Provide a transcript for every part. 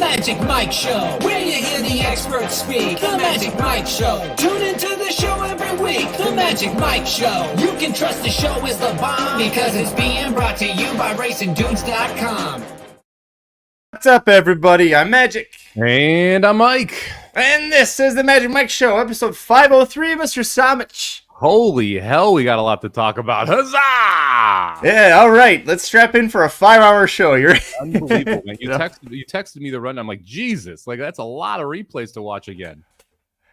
Magic Mike Show, where you hear the experts speak. The Magic Mike Show. Tune into the show every week. The Magic Mike Show. You can trust the show is the bomb because it's being brought to you by RacingDudes.com. What's up, everybody? I'm Magic. And I'm Mike. And this is the Magic Mike Show, episode 503, Mr. Samich. Holy hell, we got a lot to talk about. Huzzah! Yeah, all right. Let's strap in for a 5-hour show. You're Unbelievable, man. You texted me the run. I'm like, Jesus, like that's a lot of replays to watch again.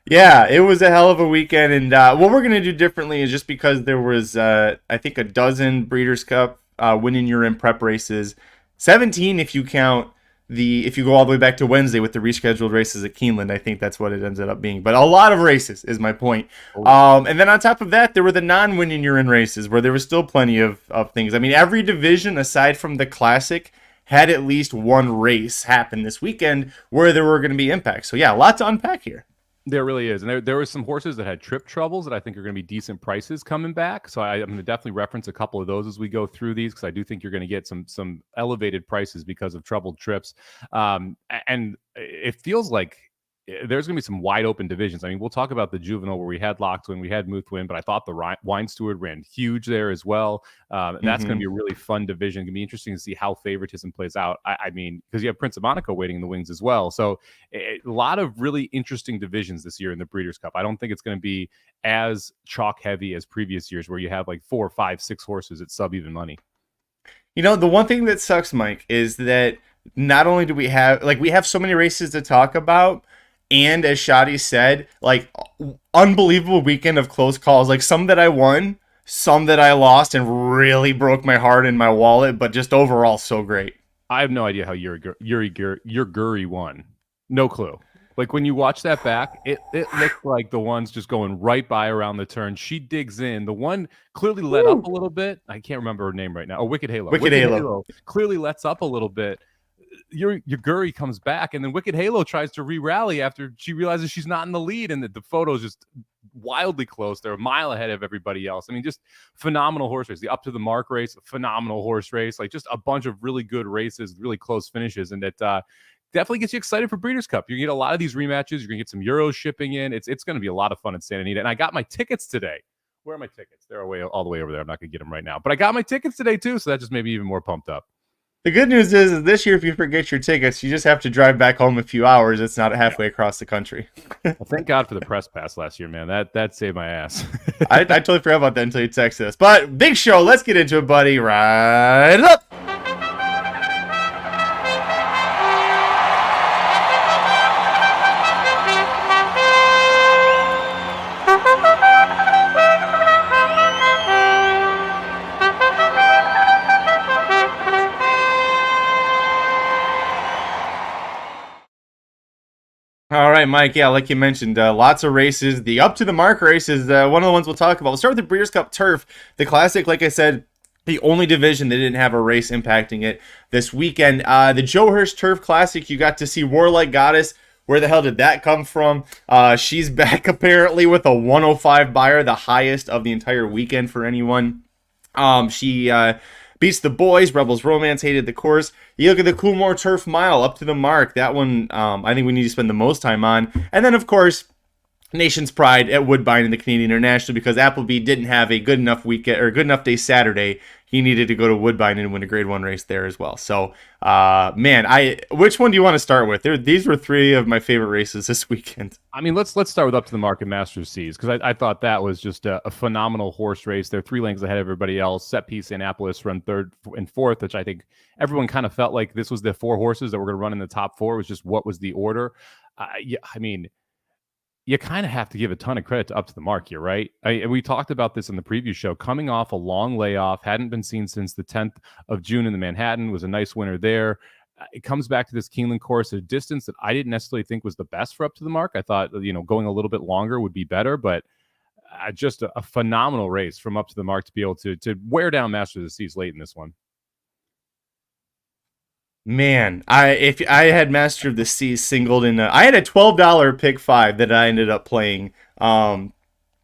Yeah, it was a hell of a weekend. And what we're going to do differently is just because there was, I think, a dozen Breeders' Cup winning your in prep races, 17 if you count if you go all the way back to Wednesday with the rescheduled races at Keeneland. I think that's what it ended up being. But a lot of races is my point. And then on top of that, there were the non-winning urine races where there was still plenty of things. I mean, every division aside from the Classic had at least one race happen this weekend where there were going to be impacts. So yeah, a lot to unpack here. There really is. And there were some horses that had trip troubles that I think are going to be decent prices coming back. So I'm going to definitely reference a couple of those as we go through these because I do think you're going to get some elevated prices because of troubled trips. And it feels like there's going to be some wide open divisions. I mean, we'll talk about the Juvenile where we had Locked win, we had Muth win, but I thought the Wine Steward ran huge there as well. That's going to be a really fun division. It's going to be interesting to see how favoritism plays out. I mean, because you have Prince of Monaco waiting in the wings as well. So a lot of really interesting divisions this year in the Breeders' Cup. I don't think it's going to be as chalk heavy as previous years where you have like 4, 5, 6 horses at sub even money. You know, the one thing that sucks, Mike, is that not only do we have so many races to talk about, and as Shadi said, like unbelievable weekend of close calls, like some that I won, some that I lost and really broke my heart and my wallet, but just overall so great. I have no idea how Yuri Guri won. No clue. Like when you watch that back, it looked like the one's just going right by around the turn. She digs in. The one clearly let up a little bit. I can't remember her name right now. Oh, Wicked Halo. Wicked Halo clearly lets up a little bit. Your Guri comes back, and then Wicked Halo tries to re-rally after she realizes she's not in the lead, and the photo's just wildly close. They're a mile ahead of everybody else. I mean, just phenomenal horse race. The Up to the Mark race, phenomenal horse race. Like just a bunch of really good races, really close finishes, and it definitely gets you excited for Breeders' Cup. You're going to get a lot of these rematches. You're going to get some Euros shipping in. It's going to be a lot of fun in Santa Anita, and I got my tickets today. Where are my tickets? They're all the way over there. I'm not going to get them right now, but I got my tickets today too, so that just made me even more pumped up. The good news is this year, if you forget your tickets, you just have to drive back home a few hours. It's not halfway across the country. Well, thank God for the press pass last year, man. That saved my ass. I totally forgot about that until you texted us. But big show. Let's get into it, buddy. Right up. All right, Mike. Yeah, like you mentioned, lots of races. The Up to the Mark race is one of the ones we'll talk about. We'll start with the Breeders' Cup Turf. The Classic, like I said, the only division that didn't have a race impacting it this weekend. The Joe Hirsch Turf Classic, you got to see Warlike Goddess. Where the hell did that come from? She's back apparently with a 105 buyer, the highest of the entire weekend for anyone. She beats the boys. Rebels Romance hated the course. You look at the Coolmore Turf Mile, Up to the Mark. That one I think we need to spend the most time on. And then, of course, Nation's Pride at Woodbine in the Canadian International because Appleby didn't have a good enough weekend or good enough day Saturday. He needed to go to Woodbine and win a Grade 1 race there as well. So, which one do you want to start with? These were 3 of my favorite races this weekend. I mean, let's start with Up to the Mark and Masters Seas because I thought that was just a phenomenal horse race. They're 3 lengths ahead of everybody else. Set Piece Annapolis run 3rd and 4th, which I think everyone kind of felt like this was the 4 horses that were going to run in the top 4. It was just what was the order. I mean, you kind of have to give a ton of credit to Up to the Mark here, right? We talked about this in the preview show. Coming off a long layoff, hadn't been seen since the 10th of June in the Manhattan, was a nice winner there. It comes back to this Keeneland course at a distance that I didn't necessarily think was the best for Up to the Mark. I thought, going a little bit longer would be better, but just a phenomenal race from Up to the Mark to be able to wear down Master of the Seas late in this one. Man, if I had Master of the Seas singled in, I had a $12 pick 5 that I ended up playing.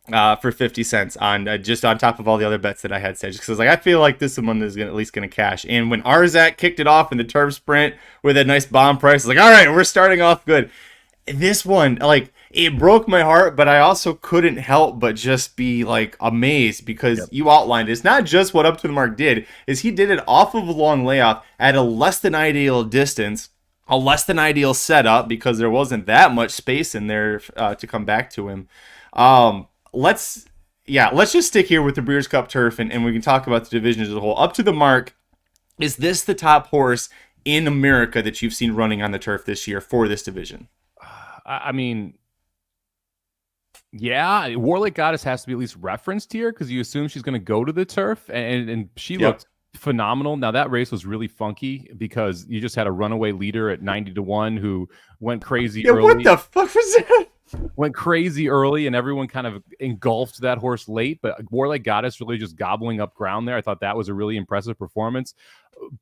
for 50 cents on just on top of all the other bets that I had said. Just because I feel like this one is at least going to cash. And when Arzak kicked it off in the turf sprint with a nice bomb price, all right, we're starting off good. This one, it broke my heart, but I also couldn't help but just be amazed because you outlined it's not just what Up to the Mark did, is he did it off of a long layoff at a less than ideal distance, a less than ideal setup because there wasn't that much space in there to come back to him. Let's just stick here with the Breeders' Cup Turf and we can talk about the division as a whole. Up to the Mark, is this the top horse in America that you've seen running on the turf this year for this division? I mean, yeah, Warlake Goddess has to be at least referenced here because you assume she's going to go to the turf, and she looked phenomenal. Now, that race was really funky because you just had a runaway leader at 90-1 who went crazy early. What the fuck was that? Went crazy early, and everyone kind of engulfed that horse late. But Warlake Goddess really just gobbling up ground there. I thought that was a really impressive performance.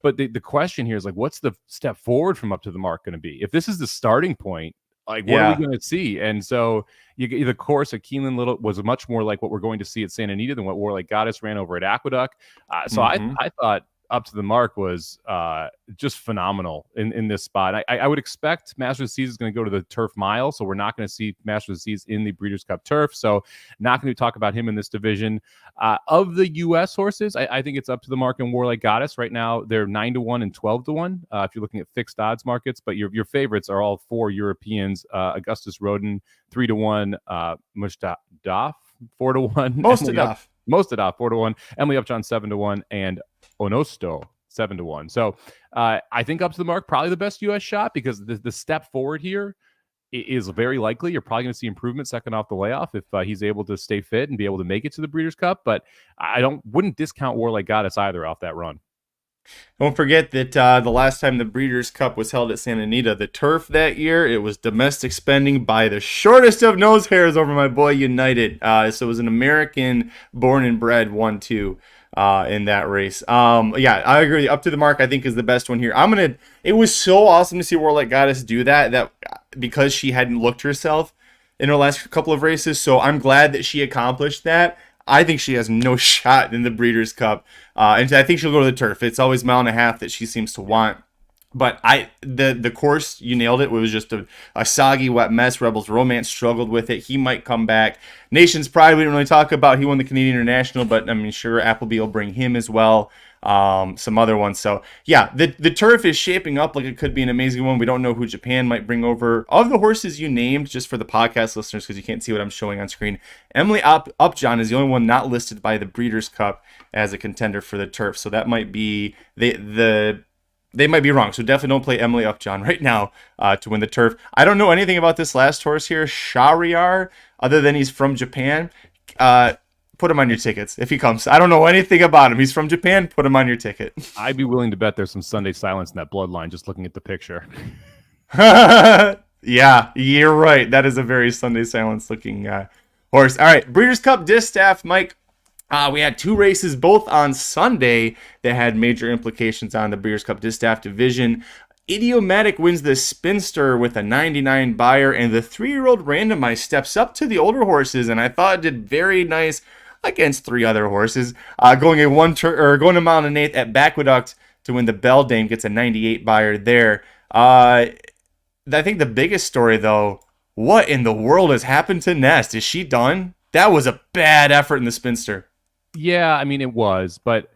But the question here is what's the step forward from Up to the Mark going to be? If this is the starting point, what are we going to see? And so the course at Keeneland Little was much more like what we're going to see at Santa Anita than what Warlake Goddess ran over at Aqueduct. So I thought Up to the Mark was just phenomenal in this spot. I would expect Masters of the Seas is going to go to the Turf Mile, so we're not going to see Masters of the Seas in the Breeders' Cup Turf. So not going to talk about him in this division. Of the U.S. horses, I think it's Up to the Mark and Warlake Goddess. Right now, they're 9-1 and 12-1 if you're looking at fixed odds markets. But your favorites are all 4 Europeans. Augustus Rodin, 3-1. Mushtadaf, 4-1. Mostadaf, 4-1. Emily Upjohn, 7-1. And Onosto, 7-1. So I think Up to the Mark, probably the best U.S. shot because the step forward here is very likely. You're probably going to see improvement second off the layoff if he's able to stay fit and be able to make it to the Breeders' Cup. But I wouldn't discount Warlake Goddess either off that run. Don't forget that the last time the Breeders' Cup was held at Santa Anita, the turf that year, it was domestic spending by the shortest of nose hairs over my boy United. So it was an American born and bred 1-2 in that race. I agree. Up to the Mark, I think, is the best one here. It was so awesome to see Warlake Goddess do that because she hadn't looked herself in her last couple of races. So I'm glad that she accomplished that. I think she has no shot in the Breeders' Cup. And I think she'll go to the turf. It's always 1.5 miles that she seems to want. But the course, you nailed it. It was just a soggy, wet mess. Rebels Romance struggled with it. He might come back. Nation's Pride, we didn't really talk about. He won the Canadian International, but I mean, sure, Appleby will bring him as well. Some other ones. So yeah, the turf is shaping up like it could be an amazing one. We don't know who Japan might bring over. Of the horses you named, just for the podcast listeners, because you can't see what I'm showing on screen, Emily Upjohn is the only one not listed by the Breeders' Cup as a contender for the turf. So that might be they might be wrong. So definitely don't play Emily Upjohn right now to win the turf. I don't know anything about this last horse here, Shahryar, other than he's from Japan. Put him on your tickets if he comes. I don't know anything about him. He's from Japan. Put him on your ticket. I'd be willing to bet there's some Sunday silence in that bloodline just looking at the picture. Yeah, you're right. That is a very Sunday silence looking horse. All right, Breeders' Cup Distaff, Mike. We had 2 races both on Sunday that had major implications on the Breeders' Cup Distaff division. Idiomatic wins the Spinster with a 99 buyer, and the 3-year-old randomized steps up to the older horses, and I thought it did very nice against 3 other horses. Going a 1 mile and 1/8 at Aqueduct to win the Bell Dame, gets a 98 buyer there. I think the biggest story, though, what in the world has happened to Nest? Is she done? That was a bad effort in the Spinster. Yeah, I mean, it was, but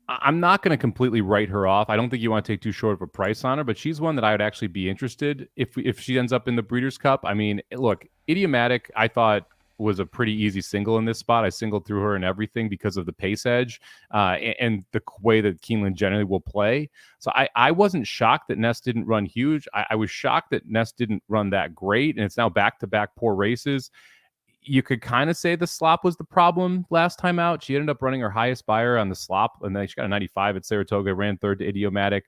I'm not going to completely write her off. I don't think you want to take too short of a price on her, but she's one that I would actually be interested if she ends up in the Breeders' Cup. I mean, look, Idiomatic, I thought was a pretty easy single in this spot. I singled through her and everything because of the pace edge and the way that Keeneland generally will play. So I wasn't shocked that Nest didn't run huge. I was shocked that Nest didn't run that great, and it's now back-to-back poor races. You could kind of say the slop was the problem last time out. She ended up running her highest buyer on the slop, and then she got a 95 at Saratoga, ran third to Idiomatic.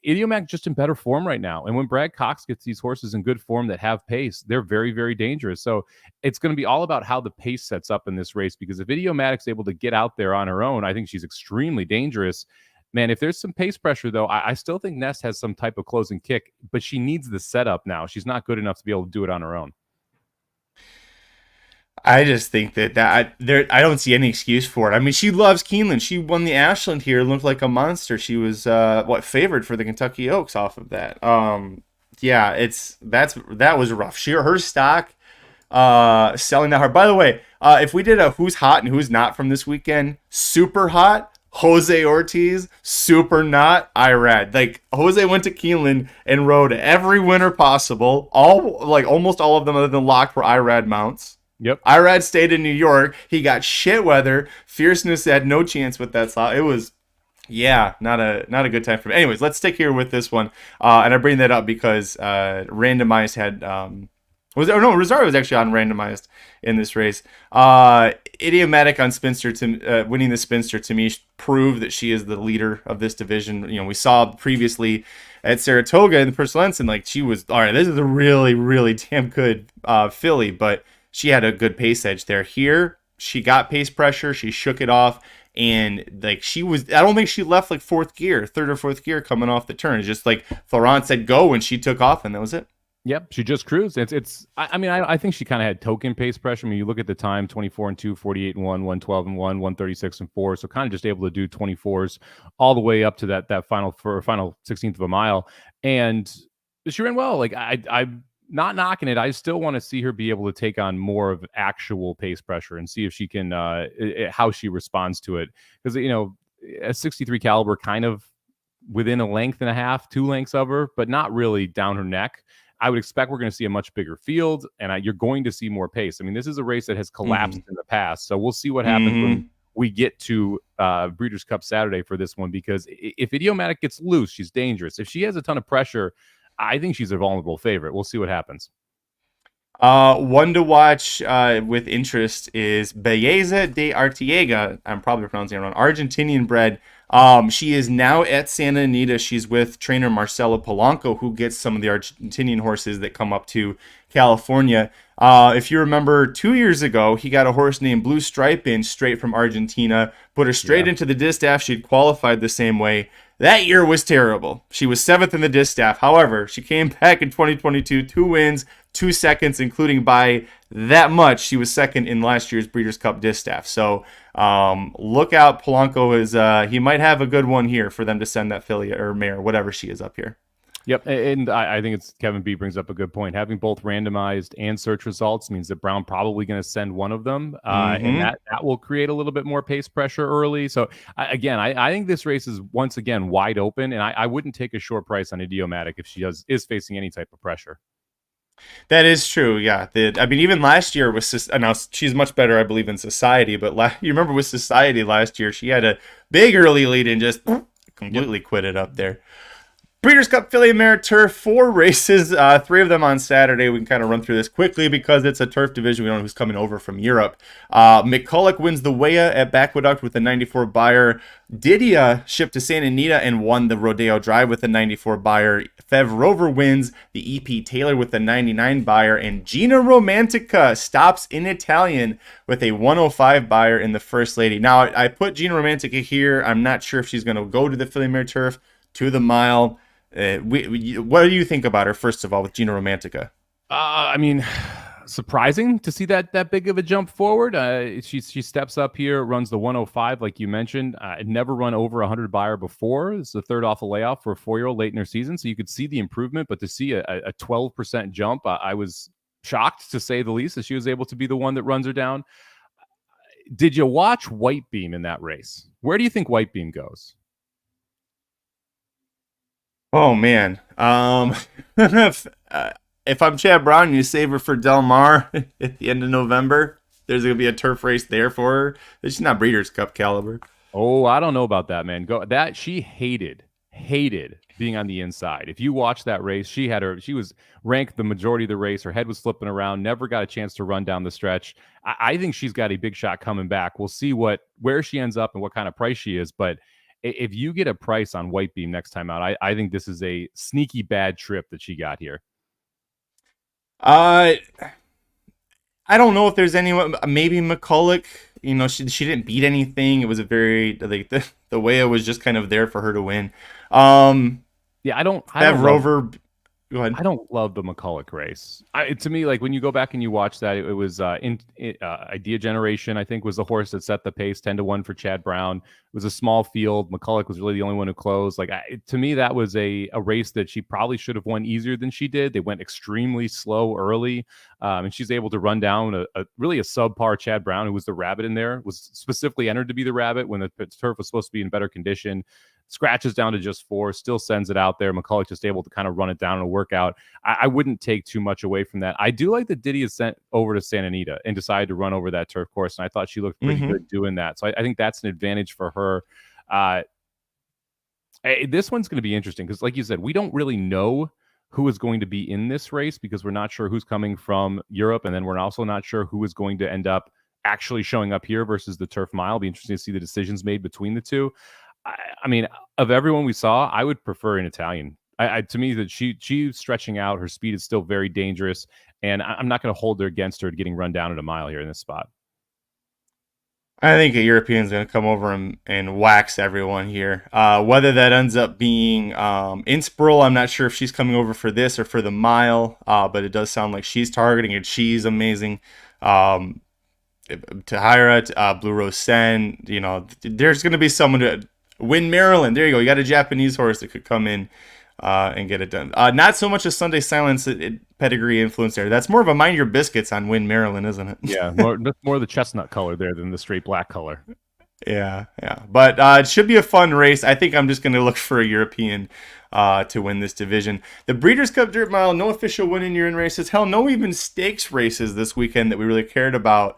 Idiomatic just in better form right now. And when Brad Cox gets these horses in good form that have pace, they're very, very dangerous. So it's going to be all about how the pace sets up in this race, because if Idiomatic's able to get out there on her own, I think she's extremely dangerous. Man, if there's some pace pressure, though, I still think Nest has some type of closing kick, but she needs the setup now. She's not good enough to be able to do it on her own. I just think I don't see any excuse for it. I mean, she loves Keeneland. She won the Ashland here, looked like a monster. She was favored for the Kentucky Oaks off of that. Yeah, that was rough. Her stock selling that hard. By the way, if we did a who's hot and who's not from this weekend, super hot, Jose Ortiz, super not Irad. Like, Jose went to Keeneland and rode every winner possible. Almost all of them other than locked were Irad mounts. Yep. Irad stayed in New York. He got shit weather. Fierceness had no chance with that slot. It was, yeah, not a good time for me. Anyways, let's stick here with this one. And I bring that up because randomized had Rosario was actually on randomized in this race. Idiomatic on Spinster to winning the Spinster to me proved that she is the leader of this division. You know, we saw previously at Saratoga in the Pursuance, and like she was all right. This is a really, really damn good filly, but she had a good pace edge there. Here, she got pace pressure. She shook it off. And like she was, I don't think she left like third or fourth gear coming off the turn. It's just like Florent said go, and she took off, and that was it. Yep, she just cruised. I think she kind of had token pace pressure. I mean, you look at the time, 24-2, 48-1, 112-1, 136-4. So kind of just able to do 24s all the way up to that final 16th of a mile. And she ran well. Like I'm not knocking it. I still want to see her be able to take on more of actual pace pressure and see if she can, how she responds to it. Because, you know, a 63 caliber kind of within a length and a half, 2 lengths of her, but not really down her neck. I would expect we're going to see a much bigger field, and you're going to see more pace. I mean, this is a race that has collapsed in the past, so we'll see what happens when we get to Breeders' Cup Saturday for this one, because if Idiomatic gets loose, she's dangerous. If she has a ton of pressure, I think she's a vulnerable favorite. We'll see what happens. One to watch with interest is Belleza de Artiega. I'm probably pronouncing it wrong. Argentinian bred. She is now at Santa Anita. She's with trainer Marcelo Polanco, who gets some of the Argentinian horses that come up to California. If you remember 2 years ago, he got a horse named Blue Stripe in straight from Argentina, put her straight into the distaff. She'd qualified the same way. That year was terrible. She was 7th in the distaff. However, she came back in 2022, 2 wins, 2 seconds, including by that much. She was second in last year's Breeders' Cup distaff. So look out. Polanco is he might have a good one here for them to send that filly or mare, whatever she is up here. Yep, and I think it's Kevin B brings up a good point. Having both randomized and search results means that Brown probably going to send one of them, and that will create a little bit more pace pressure early. So I think this race is once again wide open, and I wouldn't take a short price on Idiomatic if she is facing any type of pressure. That is true, yeah. I mean, even last year was now she's much better, I believe, in Society. But you remember with Society last year, she had a big early lead and just completely quit it up there. Breeders' Cup Filly Mare Turf, 4 races, 3 of them on Saturday. We can kind of run through this quickly because it's a turf division. We don't know who's coming over from Europe. McCulloch wins the Weah at Backwood with a 94 buyer. Didia shipped to Santa Anita and won the Rodeo Drive with a 94 buyer. Fev Rover wins the EP Taylor with a 99 buyer. And Gina Romantica stops in Italian with a 105 buyer in the First Lady. Now, I put Gina Romantica here. I'm not sure if she's going to go to the Filly Mare Turf, to the mile. What do you think about her, first of all, with Gina Romantica? I mean, surprising to see that big of a jump forward. She steps up here, runs the 105, like you mentioned. Never run over 100 buyer before. It's the third off a layoff for a 4-year-old late in her season, so you could see the improvement. But to see a 12% jump, I was shocked, to say the least, that she was able to be the one that runs her down. Did you watch White Beam in that race? Where do you think White Beam goes? Oh, man. If I'm Chad Brown and you save her for Del Mar at the end of November, there's going to be a turf race there for her. She's not Breeders' Cup caliber. Oh, I don't know about that, man. She hated being on the inside. If you watch that race, she was ranked the majority of the race. Her head was flipping around, never got a chance to run down the stretch. I think she's got a big shot coming back. We'll see where she ends up and what kind of price she is, but if you get a price on White Beam next time out, I think this is a sneaky bad trip that she got here. I don't know if there's anyone. Maybe McCulloch. You know, she didn't beat anything. It was a very like the way it was just kind of there for her to win. Yeah, I don't Rover. Go ahead. I don't love the McCulloch race. To me, like when you go back and you watch that, it was Idea Generation, I think, was the horse that set the pace 10-1 for Chad Brown. It was a small field. McCulloch was really the only one who closed. Like to me, that was a race that she probably should have won easier than she did. They went extremely slow early, and she's able to run down a really a subpar Chad Brown, who was the rabbit in there, was specifically entered to be the rabbit when the turf was supposed to be in better condition. Scratches down to just 4, still sends it out there. McCulloch just able to kind of run it down in a workout. I wouldn't take too much away from that. I do like that Diddy is sent over to Santa Anita and decided to run over that turf course, and I thought she looked pretty good doing that. So I think that's an advantage for her. This one's going to be interesting because, like you said, we don't really know who is going to be in this race because we're not sure who's coming from Europe, and then we're also not sure who is going to end up actually showing up here versus the turf mile. It'll be interesting to see the decisions made between the two. I mean, of everyone we saw, I would prefer an Italian. To me, that she's stretching out. Her speed is still very dangerous, and I'm not going to hold her against her getting run down at a mile here in this spot. I think a European's going to come over and wax everyone here. Whether that ends up being Innsbruck, I'm not sure if she's coming over for this or for the mile, but it does sound like she's targeting it. She's amazing. Tahira, Blue Rose Sen, there's going to be someone to win Maryland. There you go. You got a Japanese horse that could come in and get it done. Not so much a Sunday Silence pedigree influence there. That's more of a Mind Your Biscuits on Win Maryland, isn't it? Yeah, more the chestnut color there than the straight black color. Yeah. But it should be a fun race. I think I'm just going to look for a European to win this division. The Breeders' Cup Dirt Mile, no official win-in-year-in races. Hell, no even stakes races this weekend that we really cared about.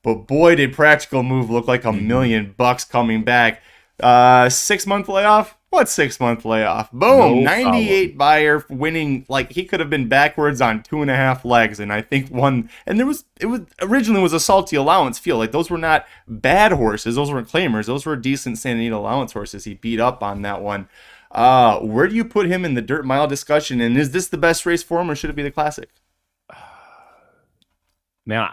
But boy, did Practical Move look like $1 million coming back. 6-month layoff? What 6-month layoff? Boom! No 98 buyer winning. Like he could have been backwards on 2.5 legs, and I think won. And it was originally was a salty allowance field. Like those were not bad horses. Those weren't claimers. Those were decent Santa Anita allowance horses. He beat up on that one. Where do you put him in the dirt mile discussion? And is this the best race for him, or should it be the Classic? Man,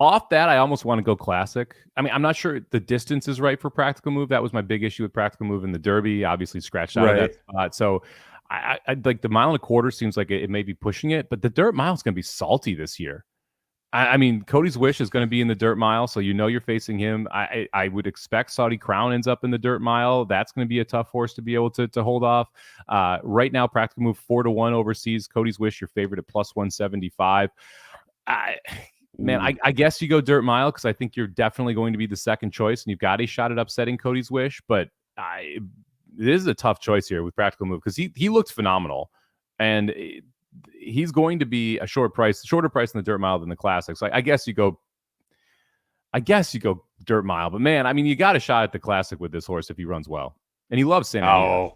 off that, I almost want to go Classic. I mean, I'm not sure the distance is right for Practical Move. That was my big issue with Practical Move in the Derby. Obviously, scratched out of that spot. So, I like the 1.25 miles seems like it may be pushing it, but the dirt mile is going to be salty this year. I mean, Cody's Wish is going to be in the dirt mile, so you're facing him. I would expect Saudi Crown ends up in the dirt mile. That's going to be a tough horse to be able to hold off. Right now, Practical Move 4-1 overseas. Cody's Wish, your favorite at +175. Man, I guess you go dirt mile because I think you're definitely going to be the second choice, and you've got a shot at upsetting Cody's Wish. But this is a tough choice here with Practical Move because he looked phenomenal, and he's going to be a shorter price in the dirt mile than the Classic. So I guess you go dirt mile. But man, I mean, you got a shot at the Classic with this horse if he runs well, and he loves Santa Anita.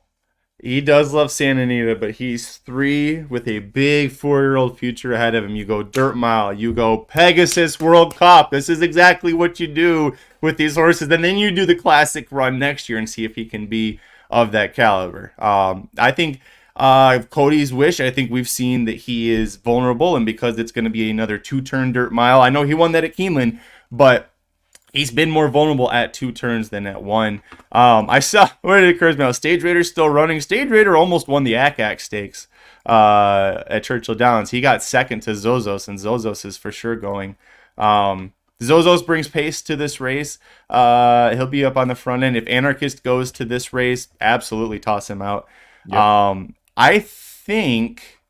He does love Santa Anita, but he's 3 with a big 4-year-old future ahead of him. You go dirt mile. You go Pegasus World Cup. This is exactly what you do with these horses. And then you do the Classic run next year and see if he can be of that caliber. I think Cody's Wish, I think we've seen that he is vulnerable. And because it's going to be another 2-turn dirt mile, I know he won that at Keeneland, but he's been more vulnerable at 2 turns than at 1. I saw where it occurs now. Stage Raider's still running. Stage Raider almost won the ACAC Stakes at Churchill Downs. He got second to Zozos, and Zozos is for sure going. Zozos brings pace to this race. He'll be up on the front end. If Anarchist goes to this race, absolutely toss him out. Yep. I think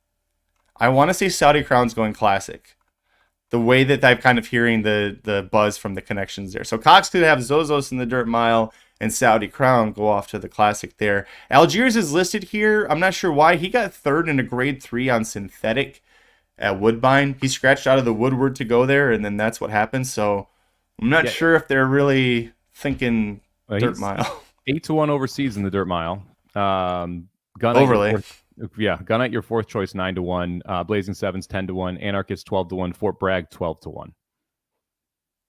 I want to say Saudi Crown's going Classic. The way that I'm kind of hearing the buzz from the connections there. So Cox could have Zozos in the dirt mile and Saudi Crown go off to the Classic there. Algiers is listed here. I'm not sure why. He got 3rd in a grade 3 on synthetic at Woodbine. He scratched out of the Woodward to go there, and then that's what happened. So I'm not sure if they're really thinking dirt mile. 8-1 overseas in the dirt mile. Gun Overlay. Gun at your 4th choice 9-1. Blazing Sevens 10-1. Anarchist 12-1. Fort Bragg 12-1.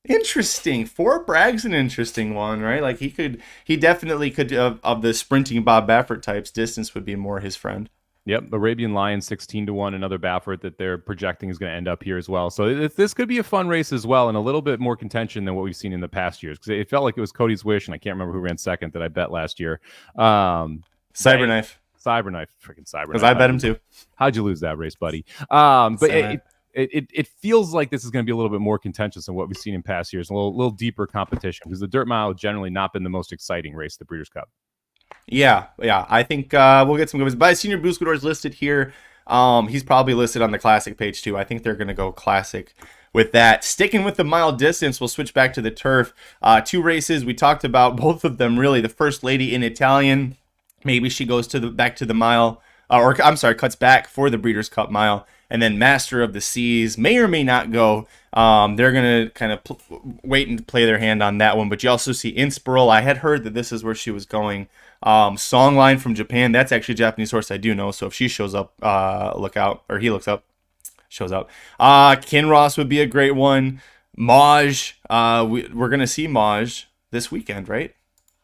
Interesting. Fort Bragg's an interesting one, right? Like he definitely could of the sprinting Bob Baffert types. Distance would be more his friend. Yep, Arabian Lion 16-1, another Baffert that they're projecting is going to end up here as well. So this could be a fun race as well, and a little bit more contention than what we've seen in the past years. Because it felt like it was Cody's Wish, and I can't remember who ran second that I bet last year. Cyberknife. Cyberknife, freaking Cyberknife. Because I bet him too. How'd you lose that race, buddy? But it feels like this is going to be a little bit more contentious than what we've seen in past years, a little deeper competition, because the Dirt Mile has generally not been the most exciting race, the Breeders' Cup. Yeah. I think we'll get some good ones. But Senior Buscador is listed here. He's probably listed on the Classic page too. I think they're going to go Classic with that. Sticking with the mile distance, we'll switch back to the turf. 2 races. We talked about both of them, really. The First Lady in Italian. Maybe she goes back to the mile. Cuts back for the Breeders' Cup mile. And then Master of the Seas may or may not go. They're going to kind of wait and play their hand on that one. But you also see Inspiral. I had heard that this is where she was going. Songline from Japan. That's actually a Japanese horse I do know. So if she shows up, look out. Or he looks up. Shows up. Kinross would be a great one. Maj. We're going to see Maj this weekend, right?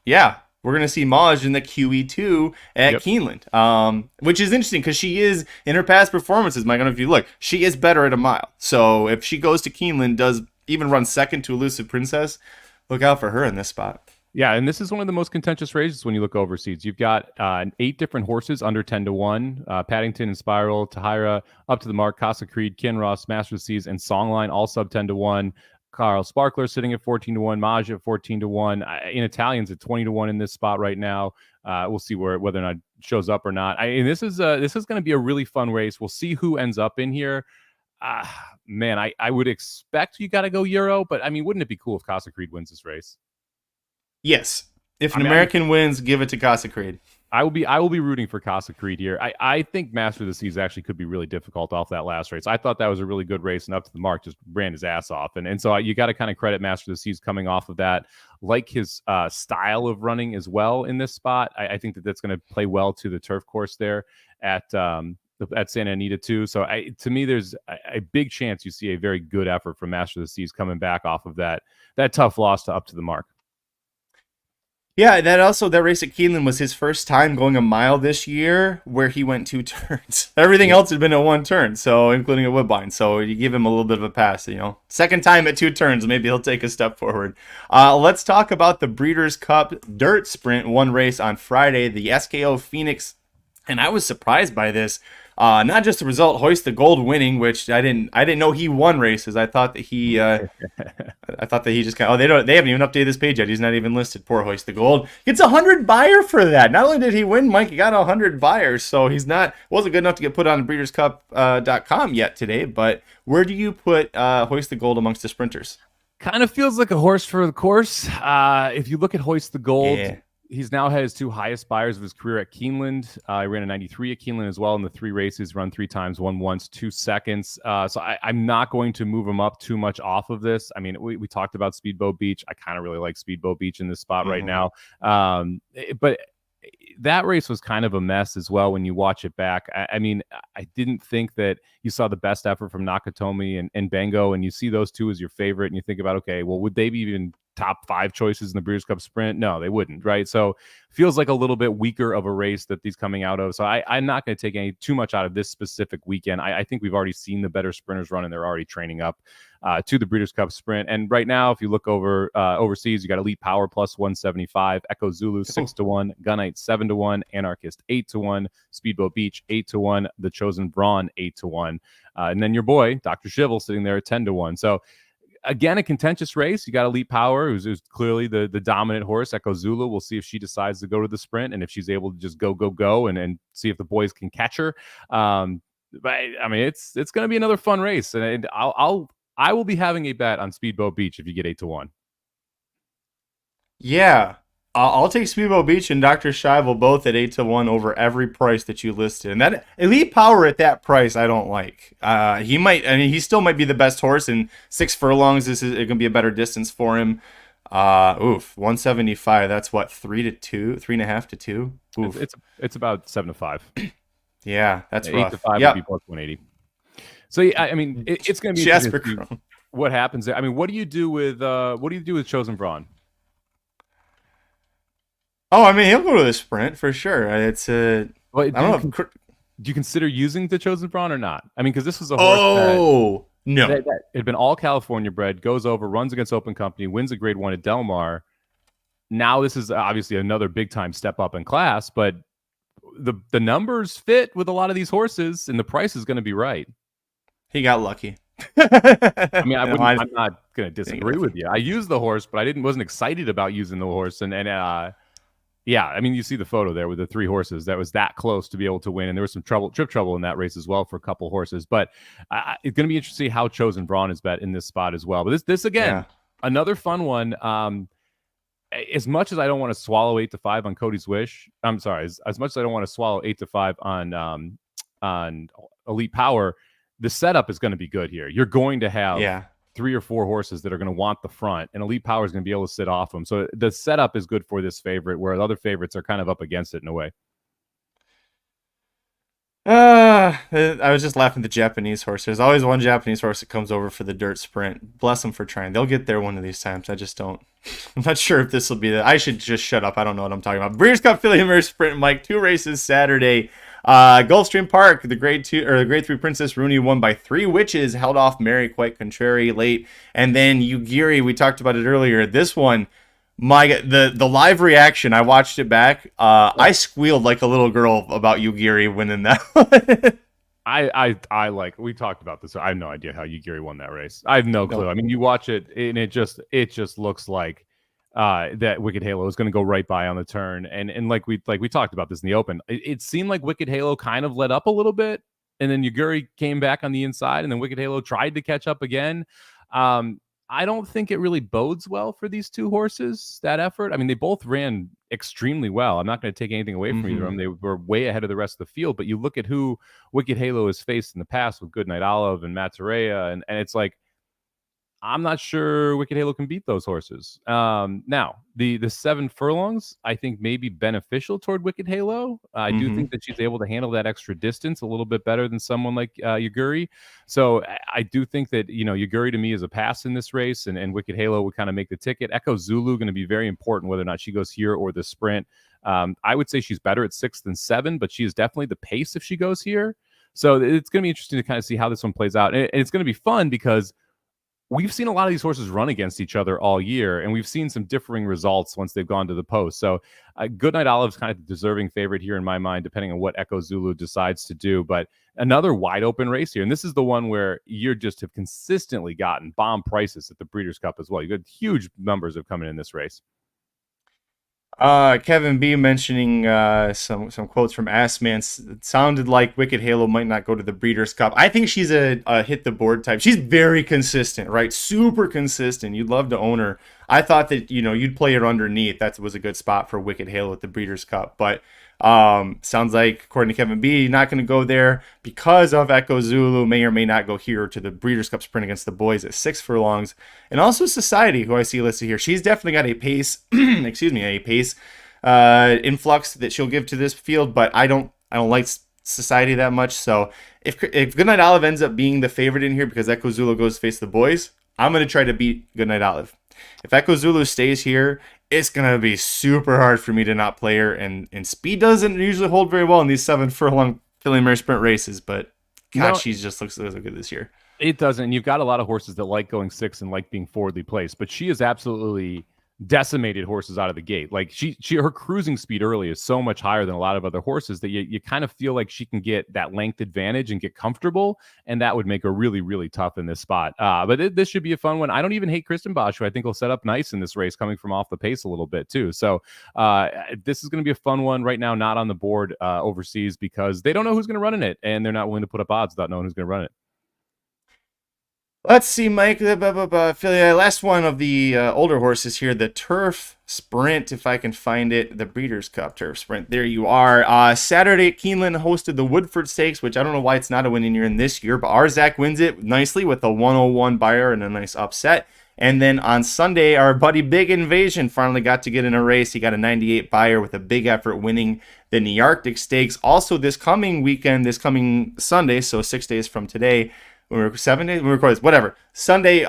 Yeah. We're going to see Maj in the QE2 at Keeneland, which is interesting because she is, in her past performances, Mike, I don't know if you look, she is better at a mile. So if she goes to Keeneland, does even run second to Elusive Princess, look out for her in this spot. Yeah, and this is one of the most contentious races when you look overseas. You've got 8 different horses under 10-1. Paddington and Spiral, Tahira, Up to the Mark, Casa Creed, Kinross, Master of the Seas, and Songline, all sub 10-1. Carl Sparkler sitting at 14-1, Maj at 14-1. In Italians at 20-1 in this spot right now. We'll see whether or not it shows up or not. This is going to be a really fun race. We'll see who ends up in here. Man, I would expect you got to go Euro, but I mean, wouldn't it be cool if Casa Creed wins this race? Yes. If an American wins, give it to Casa Creed. I will be rooting for Casa Creed here. I think Master of the Seas actually could be really difficult off that last race. I thought that was a really good race, and Up to the Mark just ran his ass off. And so you got to kind of credit Master of the Seas coming off of that, like his style of running as well in this spot. I think that's going to play well to the turf course there at Santa Anita too. So to me, there's a big chance you see a very good effort from Master of the Seas coming back off of that tough loss to Up to the Mark. Yeah, that race at Keeneland was his first time going a mile this year where he went 2 turns. Everything else had been a 1 turn, so including a Woodbine. So you give him a little bit of a pass, Second time at 2 turns, maybe he'll take a step forward. Let's talk about the Breeders' Cup Dirt Sprint, 1 race on Friday, the SKO Phoenix. And I was surprised by this. Not just the result, Hoist the Gold winning, which I didn't know he won races. I thought that he just kind of, they haven't even updated this page yet. He's not even listed. Poor Hoist the Gold gets 100 buyer for that. Not only did he win, Mike, he got 100 buyers, so wasn't good enough to get put on BreedersCup.com yet today. But where do you put Hoist the Gold amongst the sprinters? Kind of feels like a horse for the course. If you look at Hoist the Gold. Yeah. He's now had his 2 highest buyers of his career at Keeneland. He ran a 93 at Keeneland as well in the 3 races, run 3 times, won once, 2 seconds. So I'm not going to move him up too much off of this. I mean, we talked about Speedboat Beach. I kind of really like Speedboat Beach in this spot right now. But that race was kind of a mess as well when you watch it back. I mean, I didn't think that you saw the best effort from Nakatomi and Bango, and you see those 2 as your favorite, and you think about, okay, well, would they be even top 5 choices in the Breeders' Cup Sprint? No, they wouldn't, right? So feels like a little bit weaker of a race that he's coming out of. So I'm not going to take too much out of this specific weekend. I think we've already seen the better sprinters run, and they're already training up to the Breeders' Cup Sprint. And right now, if you look overseas, you got Elite Power plus 175, Echo Zulu 6-1, Gunite 7-1, Anarchist 8-1, Speedboat Beach 8-1, The Chosen Brawn 8-1, and then your boy Dr. Shivel sitting there at 10-1. So again, a contentious race. You got Elite Power, who's clearly the dominant horse. Echo Zulu. We'll see if she decides to go to the sprint and if she's able to just go and see if the boys can catch her. But I mean, it's going to be another fun race, and I will be having a bet on Speedboat Beach if you get 8-1. Yeah, I'll take Speedboat Beach and Dr. Shivel both at 8-1 over every price that you listed. And that Elite Power at that price, I don't like. He still might be the best horse, and 6 furlongs is going to be a better distance for him. 175. That's what, 3-2, 3.5 to 2. Oof. It's about 7-5. Yeah, that's 8 rough. to 5 would be plus 180. So yeah, I mean, it's going to be interesting what happens there. I mean, what do you do with Chosen Brawn? Oh, I mean, he'll go to the sprint for sure. It's I don't know. Do you consider using the Chosen Brawn or not? I mean, because this was a horse that had been all California bred, goes over, runs against Open Company, wins a Grade 1 at Del Mar. Now this is obviously another big time step up in class, but the numbers fit with a lot of these horses, and the price is going to be right. He got lucky. I mean, No, I'm not going to disagree with you. I used the horse, but I wasn't excited about using the horse. Yeah, I mean, you see the photo there with the 3 horses that was that close to be able to win, and there was some trip trouble in that race as well for a couple horses. But it's going to be interesting to see how Chosen Brawn is bet in this spot as well. But this again, another fun one. As much as I don't want to swallow 8-5 on Cody's Wish, I'm sorry. As much as I don't want to swallow 8-5 on Elite Power, the setup is going to be good here. You're going to have 3 or 4 horses that are going to want the front, and Elite Power is going to be able to sit off them. So the setup is good for this favorite, where other favorites are kind of up against it in a way. I was just laughing at the Japanese horse. There's always one Japanese horse that comes over for the dirt sprint. Bless them for trying. They'll get there one of these times. I just don't. I'm not sure if this will be the. I should just shut up. I don't know what I'm talking about. Breeders' Cup Filly Mare Sprint, Mike. 2 races Saturday. Gulfstream Park, the grade 3 Princess Rooney won by 3 witches, held off Mare quite contrary late, and then Ugiri, we talked about it earlier. This one, the live reaction, I watched it back. I squealed like a little girl about Ugiri winning that one. I like, we talked about this. I have no idea how Ugiri won that race. I have no clue. I mean, you watch it and it just looks like that Wicked Halo is going to go right by on the turn, and like we talked about this in the Open, it seemed like Wicked Halo kind of let up a little bit, and then Ugiri came back on the inside, and then Wicked Halo tried to catch up again. I don't think it really bodes well for these 2 horses, that effort. I mean, they both ran extremely well. I'm not going to take anything away from either of them. They were way ahead of the rest of the field, but you look at who Wicked Halo has faced in the past with Goodnight Olive and Matarea, and it's like, I'm not sure Wicked Halo can beat those horses. Now, the 7 furlongs, I think, may be beneficial toward Wicked Halo. I do think that she's able to handle that extra distance a little bit better than someone like Ugiri. So I do think that, Ugiri to me is a pass in this race, and Wicked Halo would kind of make the ticket. Echo Zulu going to be very important, whether or not she goes here or the sprint. I would say she's better at 6 than 7, but she is definitely the pace if she goes here. So it's going to be interesting to kind of see how this one plays out. And it's going to be fun because we've seen a lot of these horses run against each other all year, and we've seen some differing results once they've gone to the post. So Goodnight Olive's kind of the deserving favorite here in my mind, depending on what Echo Zulu decides to do. But another wide open race here. And this is the one where you just have consistently gotten bomb prices at the Breeders' Cup as well. You got huge numbers of coming in this race. Kevin B mentioning some quotes from Assman. It sounded like Wicked Halo might not go to the Breeders' Cup. I think she's a hit the board type. She's very consistent, right? Super consistent. You'd love to own her. I thought that you'd play her underneath. That was a good spot for Wicked Halo at the Breeders' Cup. But sounds like, according to Kevin B, not going to go there because of Echo Zulu. May or may not go here to the Breeders' Cup sprint against the boys at 6 furlongs. And also Society, who I see listed here. She's definitely got a pace, influx that she'll give to this field, but I don't like Society that much. So if Goodnight Olive ends up being the favorite in here because Echo Zulu goes to face the boys, I'm going to try to beat Goodnight Olive. If Echo Zulu stays here, it's going to be super hard for me to not play her. And speed doesn't usually hold very well in these 7 furlong Filly Mare sprint races. But, God, she just looks so good this year. It doesn't. You've got a lot of horses that like going 6 and like being forwardly placed. But she is absolutely decimated horses out of the gate. Like her cruising speed early is so much higher than a lot of other horses that you kind of feel like she can get that length advantage and get comfortable, and that would make her really, really tough in this spot. But this should be a fun one. I don't even hate Kristen Bosch, who I think will set up nice in this race, coming from off the pace a little bit too. So this is going to be a fun one. Right now, not on the board overseas because they don't know who's going to run in it, and they're not willing to put up odds without knowing who's going to run it. Let's see, Mike. Last one of the older horses here, the Turf Sprint, if I can find it, the Breeders' Cup Turf Sprint. There you are. Saturday at Keeneland hosted the Woodford Stakes, which I don't know why it's not a winning year in this year, but our Zach wins it nicely with a 101 buyer and a nice upset. And then on Sunday, our buddy Big Invasion finally got to get in a race. He got a 98 buyer with a big effort winning the Nearctic Stakes. Also this coming Sunday, so 6 days from today, 7 days, we record this, whatever. Sunday,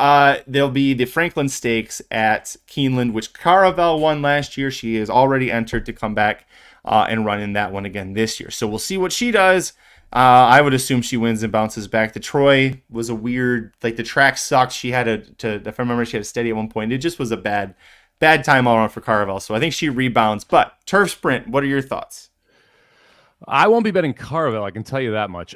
there'll be the Franklin Stakes at Keeneland, which Caravel won last year. She is already entered to come back and run in that one again this year. So we'll see what she does. I would assume she wins and bounces back. The Troy was a weird, like the track sucked. She had if I remember, she had a steady at one point. It just was a bad time all around for Caravel. So I think she rebounds. But Turf Sprint, what are your thoughts? I won't be betting Carvel, I can tell you that much.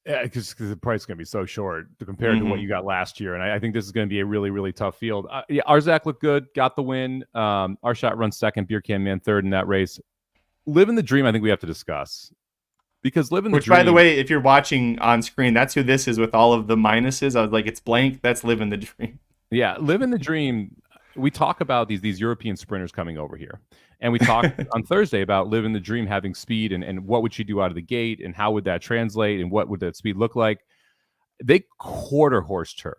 Because the price is going to be so short compared to what you got last year. And I think this is going to be a really, really tough field. Yeah, Arzak looked good, got the win. Our shot runs second, Beer Can Man third in that race. Living the dream, I think we have to discuss. Because living the Which, dream. by the way, if you're watching on screen, that's who this is with all of the minuses. I was like, it's blank. That's living the dream. Yeah, living the dream. We talk about these European sprinters coming over here. And we talked on Thursday about living the dream, having speed, and what would she do out of the gate, and how would that translate, and what would that speed look like? They quarter horsed her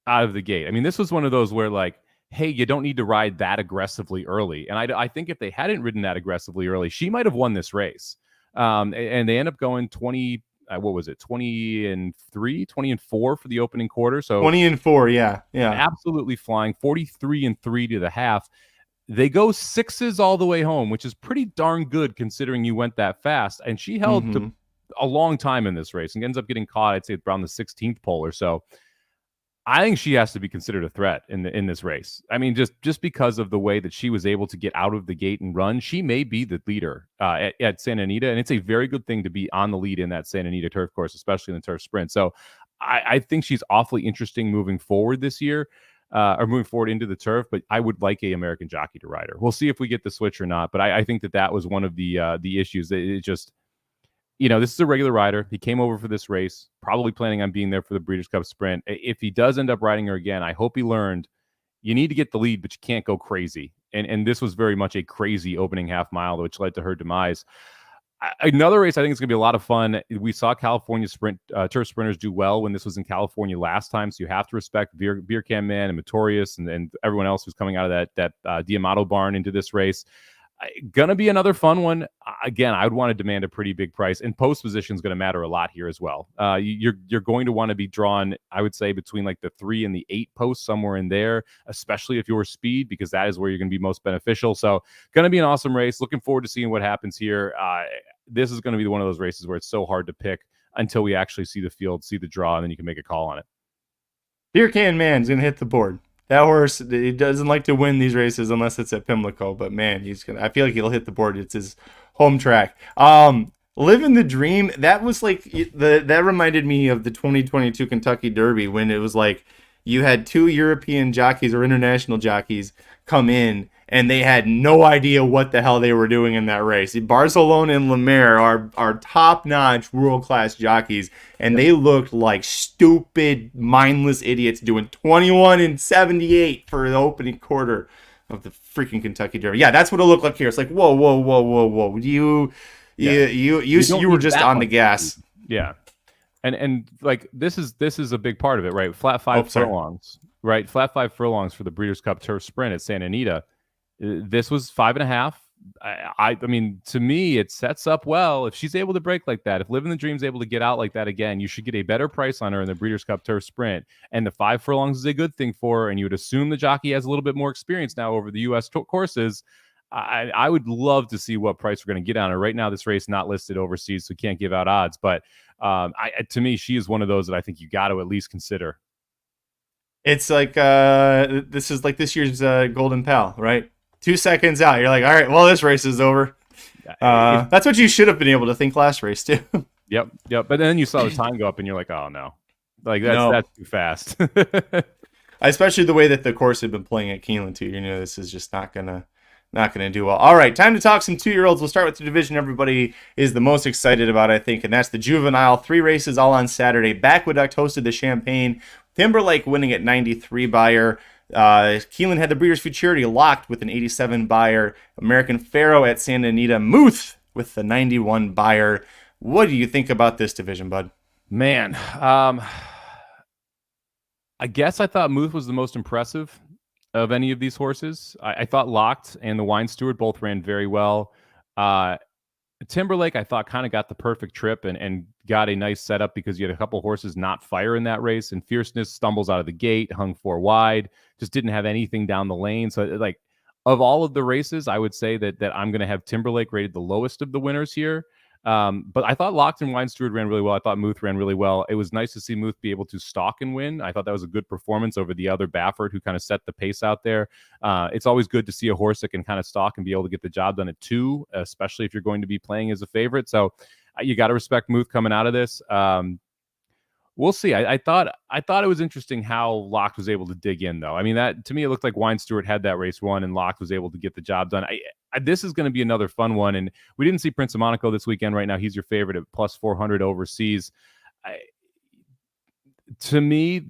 out of the gate. I mean, this was one of those where, like, hey, you don't need to ride that aggressively early. And I think if they hadn't ridden that aggressively early, she might have won this race. And they end up going 20, what was it, 20-3, 20-4 for the opening quarter. So 20-4, yeah. Absolutely flying, 43-3 to the half. They go sixes all the way home, which is pretty darn good considering you went that fast. And she held a long time in this race and ends up getting caught, I'd say, around the 16th pole or so. I think she has to be considered a threat in this race. I mean, just because of the way that she was able to get out of the gate and run, she may be the leader at Santa Anita, and it's a very good thing to be on the lead in that Santa Anita turf course, especially in the turf sprint. So I think she's awfully interesting moving forward this year, or moving forward into the turf, but I would like a American jockey to ride her. We'll see if we get the switch or not, but I think that was one of the issues. It just... this is a regular rider. He came over for this race, probably planning on being there for the Breeders' Cup Sprint. If he does end up riding her again, I hope he learned you need to get the lead, but you can't go crazy. And this was very much a crazy opening half mile, which led to her demise. Another race I think is going to be a lot of fun. We saw California turf sprinters do well when this was in California last time, so you have to respect Beer Can Man and Notorious and everyone else who's coming out of that Diamato barn into this race. Gonna be another fun one. Again, I would want to demand a pretty big price, and post position is going to matter a lot here as well. You're going to want to be drawn, I would say, between like the 3 and the 8 posts, somewhere in there, especially if you're speed, because that is where you're going to be most beneficial. So, going to be an awesome race. Looking forward to seeing what happens here. This is going to be one of those races where it's so hard to pick until we actually see the field, see the draw, and then you can make a call on it. Beer Can Man's going to hit the board. That horse, he doesn't like to win these races unless it's at Pimlico, but man, I feel like he'll hit the board. It's his home track. Living the dream, that was like, that reminded me of the 2022 Kentucky Derby when it was like you had 2 European jockeys or international jockeys come in and they had no idea what the hell they were doing in that race. Barcelona and Mare are top-notch, world-class jockeys, and they looked like stupid, mindless idiots doing 21-78 for the opening quarter of the freaking Kentucky Derby. Yeah, that's what it looked like here. It's like, whoa. You were just on the gas. Yeah. And like this is a big part of it, right? Flat 5 furlongs, right? Flat 5 furlongs for the Breeders' Cup Turf Sprint at Santa Anita. This was 5.5. I mean, to me, it sets up well. If she's able to break like that, if Living the Dream's able to get out like that again, you should get a better price on her in the Breeders' Cup Turf Sprint. And the 5 furlongs is a good thing for her. And you would assume the jockey has a little bit more experience now over the U.S. courses. I would love to see what price we're going to get on her. Right now, this race not listed overseas, so can't give out odds. But to me, she is one of those that I think you got to at least consider. It's like this is like this year's Golden Pal, right? 2 seconds out, you're like, all right, well, this race is over. That's what you should have been able to think last race too. Yep. But then you saw the time go up, and you're like, oh no, like that's too fast. Especially the way that the course had been playing at Keeneland too. This is just not gonna do well. All right, time to talk some 2-year-olds. We'll start with the division everybody is the most excited about, I think, and that's the Juvenile. 3 races all on Saturday. Aqueduct hosted the Champagne. Timberlake winning at 93 buyer. Keeneland had the Breeders' Futurity locked with an 87 buyer. American Pharaoh at Santa Anita. Muth with the 91 buyer. What do you think about this division, bud? Man, I guess I thought Muth was the most impressive of any of these horses. I thought Locked and the Wine Steward both ran very well. Timberlake, I thought, kind of got the perfect trip and got a nice setup because you had a couple horses not fire in that race, and Fierceness stumbles out of the gate, hung 4 wide, just didn't have anything down the lane. So, like, of all of the races, I would say that I'm going to have Timberlake rated the lowest of the winners here. But I thought Locked and Wine Steward ran really well. I thought Muth ran really well. It was nice to see Muth be able to stalk and win. I thought that was a good performance over the other Baffert who kind of set the pace out there. It's always good to see a horse that can kind of stalk and be able to get the job done at 2, especially if you're going to be playing as a favorite. So you got to respect Muth coming out of this. We'll see. I thought it was interesting how Locked was able to dig in, though. I mean, that to me, it looked like Wine Stewart had that race won, and Locked was able to get the job done. This is going to be another fun one, and we didn't see Prince of Monaco this weekend. Right now, he's your favorite at plus 400 overseas. To me,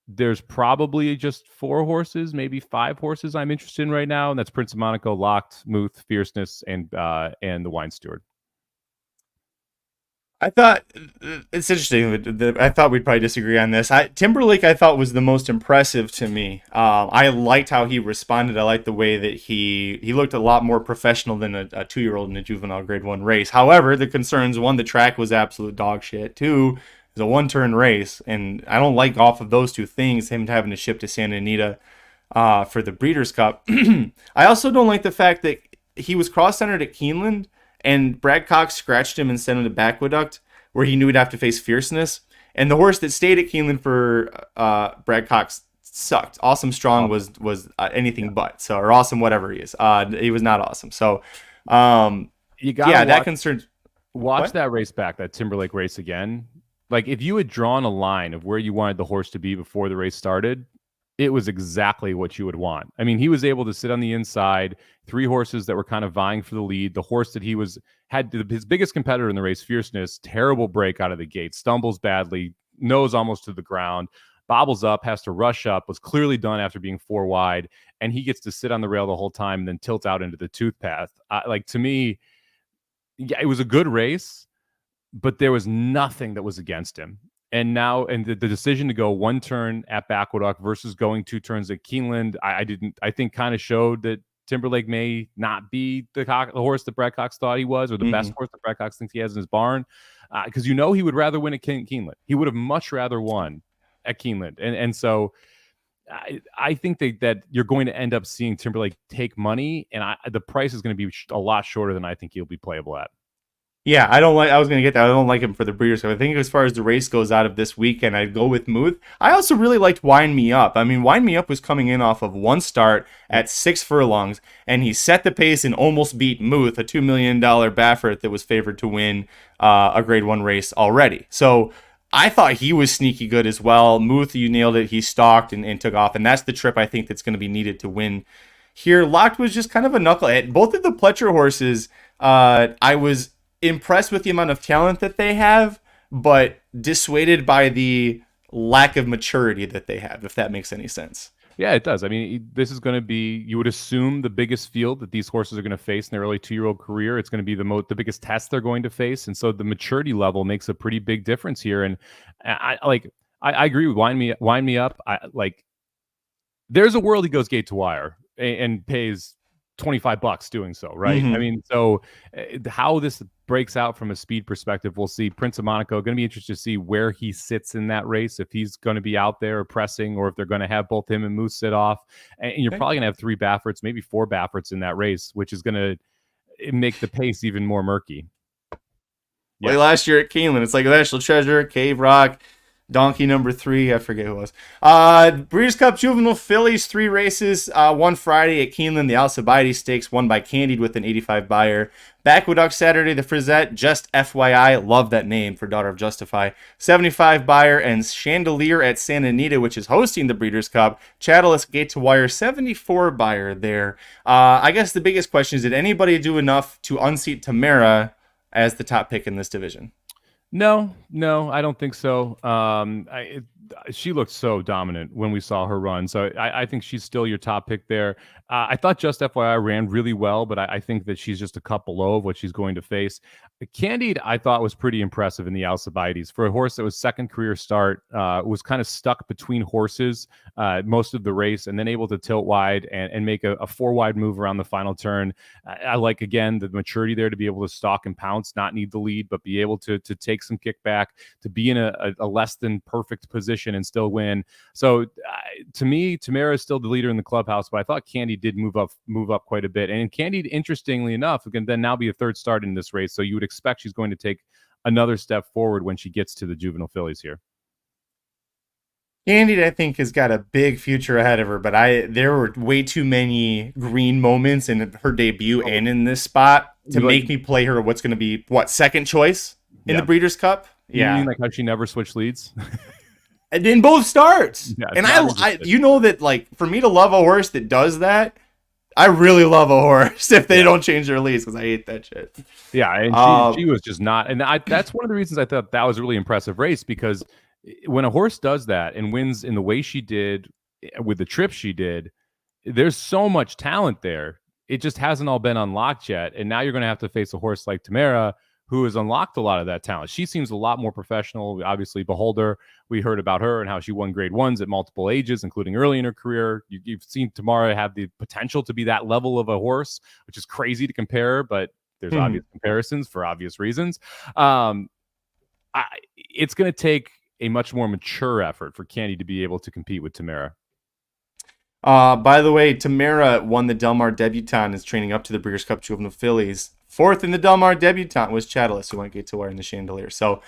there's probably just 4 horses, maybe 5 horses I'm interested in right now, and that's Prince of Monaco, Locked, Muth, Fierceness, and the Wine Steward. I thought it's interesting. I thought we'd probably disagree on this. Timberlake, I thought, was the most impressive to me. I liked how he responded. I liked the way that he looked a lot more professional than a 2-year-old in a juvenile Grade 1 race. However, the concerns: 1, the track was absolute dog shit. 2, it's a 1-turn race, and I don't like off of those 2 things him having to ship to Santa Anita for the Breeders' Cup. I also don't like the fact that he was cross-centered at Keeneland, and Brad Cox scratched him and sent him to Aqueduct, where he knew he'd have to face Fierceness. And the horse that stayed at Keeneland for Brad Cox sucked. Awesome Strong was anything but. So, or awesome whatever he is. He was not awesome. So, you got that concerns. Watch that race back, that Timberlake race again. Like, if you had drawn a line of where you wanted the horse to be before the race started, it was exactly what you would want. I mean, he was able to sit on the inside, 3 horses that were kind of vying for the lead. The horse that had his biggest competitor in the race, Fierceness, terrible break out of the gate, stumbles badly, nose almost to the ground, bobbles up, has to rush up, was clearly done after being 4 wide, and he gets to sit on the rail the whole time and then tilt out into the tooth path. To me, yeah, it was a good race, but there was nothing that was against him. And now, the decision to go 1 turn at Aqueduct versus going 2 turns at Keeneland, I think kind of showed that Timberlake may not be the horse that Brad Cox thought he was, or the best horse that Brad Cox thinks he has in his barn. Because he would rather win at Keeneland. He would have much rather won at Keeneland. And so I think that you're going to end up seeing Timberlake take money, and the price is going to be a lot shorter than I think he'll be playable at. Yeah, I was going to get that. I don't like him for the Breeders' Cup. I think as far as the race goes out of this weekend, I'd go with Muth. I also really liked Wind Me Up. I mean, Wind Me Up was coming in off of 1 start at 6 furlongs, and he set the pace and almost beat Muth, a $2 million Baffert that was favored to win a Grade 1 race already. So I thought he was sneaky good as well. Muth, you nailed it. He stalked and took off, and that's the trip I think that's going to be needed to win here. Locked was just kind of a knucklehead. Both of the Pletcher horses, I was impressed with the amount of talent that they have, but dissuaded by the lack of maturity that they have, if that makes any sense. Yeah, it does. I mean, this is going to be, you would assume, the biggest field that these horses are going to face in their early 2-year-old career. It's going to be the biggest test they're going to face. And so the maturity level makes a pretty big difference here. And I agree with Wind Me Up. There's a world he goes gate to wire and pays $25 doing so, right? I mean, so how this breaks out from a speed perspective, we'll see. Prince of Monaco, going to be interested to see where he sits in that race, if he's going to be out there pressing, or if they're going to have both him and Moose sit off. And you're probably going to have 3 Bafferts, maybe 4 Bafferts in that race, which is going to make the pace even more murky. Yeah. Like last year at Keeneland, it's like National Treasure, Cave Rock, Donkey number 3, I forget who it was. Breeders' Cup Juvenile Fillies, 3 races. One Friday at Keeneland, the Alcibiades Stakes, won by Candied with an 85 buyer. Aqueduct Saturday, the Frisette, just FYI, love that name for Daughter of Justify, 75 buyer. And Chandelier at Santa Anita, which is hosting the Breeders' Cup, Chattelis Gate to Wire, 74 buyer there. I guess the biggest question is, did anybody do enough to unseat Mare as the top pick in this division? No, I don't think so. She looked so dominant when we saw her run. So I think she's still your top pick there. I thought Just FYI ran really well, but I think that she's just a cup below of what she's going to face. Candied, I thought, was pretty impressive in the Alcibiades. For a horse that was second career start, was kind of stuck between horses most of the race, and then able to tilt wide and make a 4-wide move around the final turn. I like, again, the maturity there to be able to stalk and pounce, not need the lead, but be able to take take some kickback, to be in a less than perfect position and still win. So to me, Tamara is still the leader in the clubhouse, but I thought Candy did move up quite a bit. And Candy, interestingly enough, can then now be a third start in this race. So you would expect she's going to take another step forward when she gets to the Juvenile Fillies here. Candy, I think, has got a big future ahead of her, but there were way too many green moments in her debut and in this spot to make me play her what's going to be, second choice in the Breeders' Cup? You mean like how she never switched leads? In both starts. Yeah, and I you know that, like, for me to love a horse that does that, I really love a horse if they don't change their leads, because I hate that shit. Yeah, and she was just not. And that's one of the reasons I thought that was a really impressive race, because when a horse does that and wins in the way she did with the trip she did, there's so much talent there. It just hasn't all been unlocked yet. And now you're going to have to face a horse like Tamara, who has unlocked a lot of that talent. She seems a lot more professional. Obviously, Beholder, we heard about her and how she won grade ones at multiple ages, including early in her career. You've seen Tamara have the potential to be that level of a horse, which is crazy to compare, but there's obvious comparisons for obvious reasons. It's going to take a much more mature effort for Candy to be able to compete with Tamara. By the way, Tamara won the Del Mar Debutante, is training up to the Breeders' Cup Juvenile Fillies. Fourth in the Del Mar Debutante was Chattelis, who went gate to wire in the Chandelier. So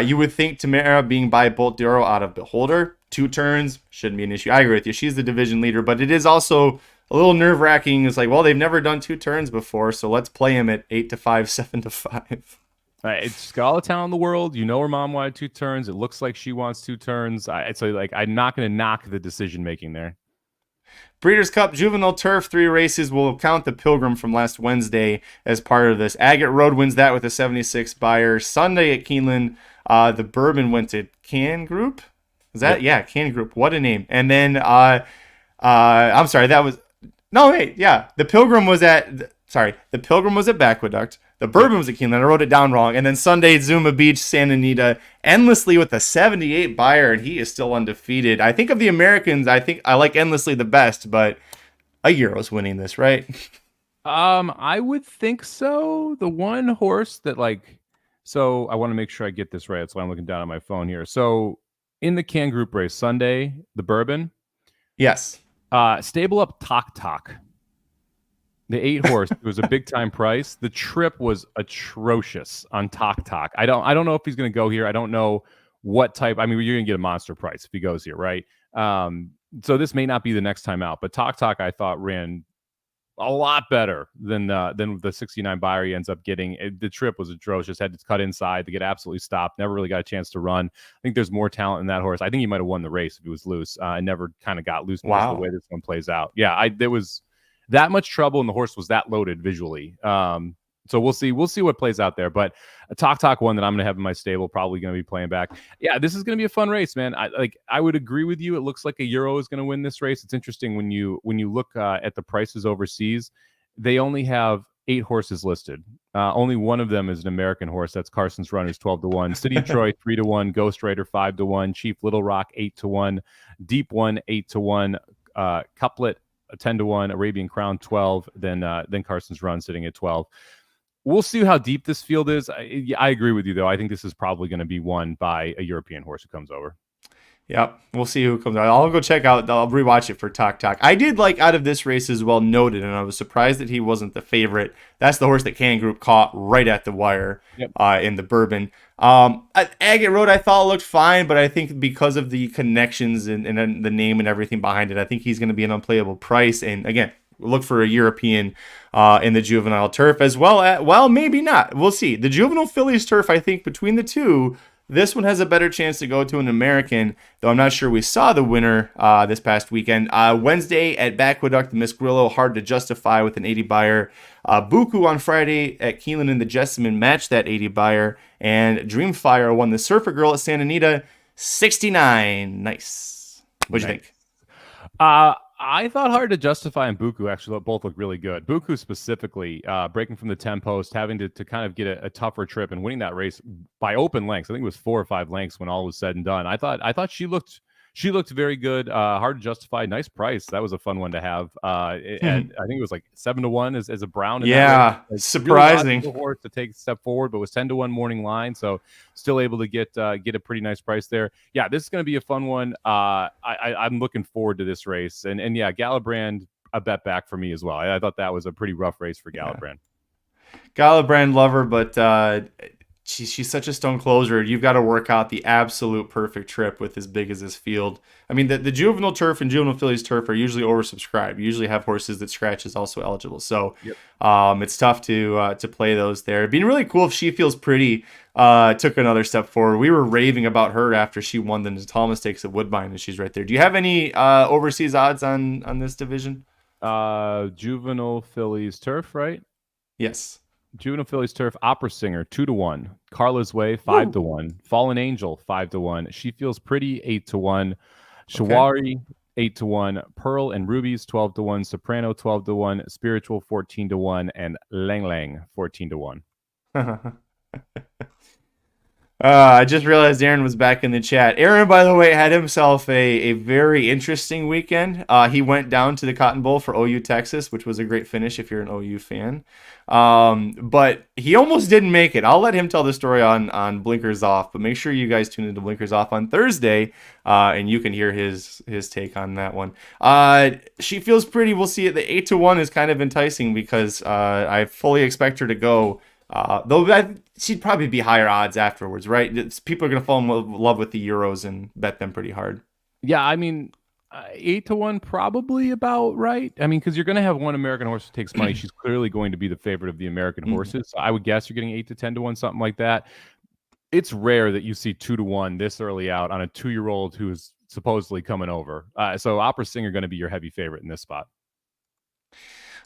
you would think Tamara being by Bolt Duro out of Beholder, 2 turns, shouldn't be an issue. I agree with you. She's the division leader, but it is also a little nerve-wracking. It's like, well, they've never done 2 turns before, so let's play him at 8-5, 7-5. It's got all the talent in the world. You know her mom wanted 2 turns. It looks like she wants 2 turns. I'm not going to knock the decision making there. Breeders' Cup Juvenile Turf, 3 races. We'll count the Pilgrim from last Wednesday as part of this. Agate Road wins that with a 76 buyer. Sunday at Keeneland, the Bourbon went to Can Group. Is that? Yeah, Can Group. What a name. And then, I'm sorry, that was... No, wait, yeah. The Pilgrim was at Backwaduct. The Bourbon was at Keeneland. I wrote it down wrong. And then Sunday, Zuma Beach, Santa Anita, Endlessly with a 78 buyer, and he is still undefeated. I think of the Americans, I think I like Endlessly the best, but a Euro's winning this, right? I would think so. The one horse that, so I want to make sure I get this right. That's why I'm looking down at my phone here. So in the Can Group race, Sunday, the Bourbon. Yes. Stable up Tok. The 8 horse, it was a big time price. The trip was atrocious on Tok. I don't know if he's going to go here. I don't know what type. I mean, you're going to get a monster price if he goes here, right? So this may not be the next time out. But Tok I thought ran a lot better than the 69 buyer he ends up getting. The trip was atrocious. Had to cut inside to get absolutely stopped. Never really got a chance to run. I think there's more talent in that horse. I think he might have won the race if he was loose. I never kind of got loose because of the way this one plays out. Yeah, there was that much trouble, and the horse was that loaded visually. So we'll see what plays out there. But a Tok one that I'm going to have in my stable, probably going to be playing back. Yeah, this is going to be a fun race, man. I would agree with you. It looks like a Euro is going to win this race. It's interesting when you look at the prices overseas. They only have 8 horses listed. Only one of them is an American horse. That's Carson's Run, who's 12-1. City of Troy 3-1. Ghost Rider 5-1. Chief Little Rock 8-1. Deep One 8-1. Couplet 10-1, Arabian Crown 12, then Carson's Run sitting at 12. We'll see how deep this field is. I agree with you, though. I think this is probably going to be won by a European horse who comes over. Yep, we'll see who comes out. I'll go check out. I'll rewatch it for Tok. I did like out of this race as well, Noted, and I was surprised that he wasn't the favorite. That's the horse that Can Group caught right at the wire in the Bourbon. Agate Road I thought looked fine, but I think because of the connections and the name and everything behind it, I think he's going to be an unplayable price. And again, look for a European in the Juvenile Turf as well. Well, maybe not. We'll see. The Juvenile Fillies Turf, I think between the two, this one has a better chance to go to an American, though I'm not sure we saw the winner this past weekend. Wednesday at Backwaduct, Miss Grillo, hard to justify with an 80 buyer. Buku on Friday at Keeneland in the Jessamine matched that 80 buyer. And Dreamfire won the Surfer Girl at Santa Anita, 69. Nice. What'd you think? I thought hard to justify and Buku actually both look really good. Buku specifically, breaking from the 10 post, having to kind of get a tougher trip and winning that race by open lengths. I think it was 4 or 5 lengths when all was said and done. I thought she looked She looked very good. Hard to justify. Nice price. That was a fun one to have. And I think it was like 7-1 as a Brown. In Yeah, that race. surprising. Really horse to take a step forward, but was 10-1 morning line. So still able to get a pretty nice price there. Yeah, this is going to be a fun one. I'm looking forward to this race. And yeah, Galibrand, a bet back for me as well. I thought that was a pretty rough race for Galibrand. Galibrand lover, but she's such a stone closer. You've got to work out the absolute perfect trip with as big as this field. I mean, the juvenile turf and juvenile Fillies turf are usually oversubscribed. You usually have horses that scratch is also eligible. So it's tough to play those there. It'd be really cool if She Feels Pretty took another step forward. We were raving about her after she won the Natal Mistakes at Woodbine, and she's right there. Do you have any overseas odds on this division? Juvenile Fillies turf, right? Yes. Juvenile Fillies turf, Opera Singer 2-1, Carla's Way 5-1, Fallen Angel 5-1, She Feels Pretty 8-1, Shawari 8-1, Pearl and Rubies 12-1, Soprano 12-1, Spiritual 14-1, and Lang Lang 14-1. I just realized Aaron was back in the chat. Aaron, by the way, had himself a very interesting weekend. He went down to the Cotton Bowl for OU Texas, which was a great finish if you're an OU fan. But he almost didn't make it. I'll let him tell the story on Blinkers Off, but make sure you guys tune into Blinkers Off on Thursday, and you can hear his take on that one. She Feels Pretty. We'll see it. The 8-1 is kind of enticing because I fully expect her to go. Though she'd probably be higher odds afterwards, right? People are going to fall in love with the Euros and bet them pretty hard. Yeah, I mean, 8-1 probably about right. I mean, because you're going to have one American horse who takes money. She's clearly going to be the favorite of the American horses. So I would guess you're getting 8-10-1, something like that. It's rare that you see 2-1 this early out on a 2-year-old who's supposedly coming over. So Opera Singer going to be your heavy favorite in this spot.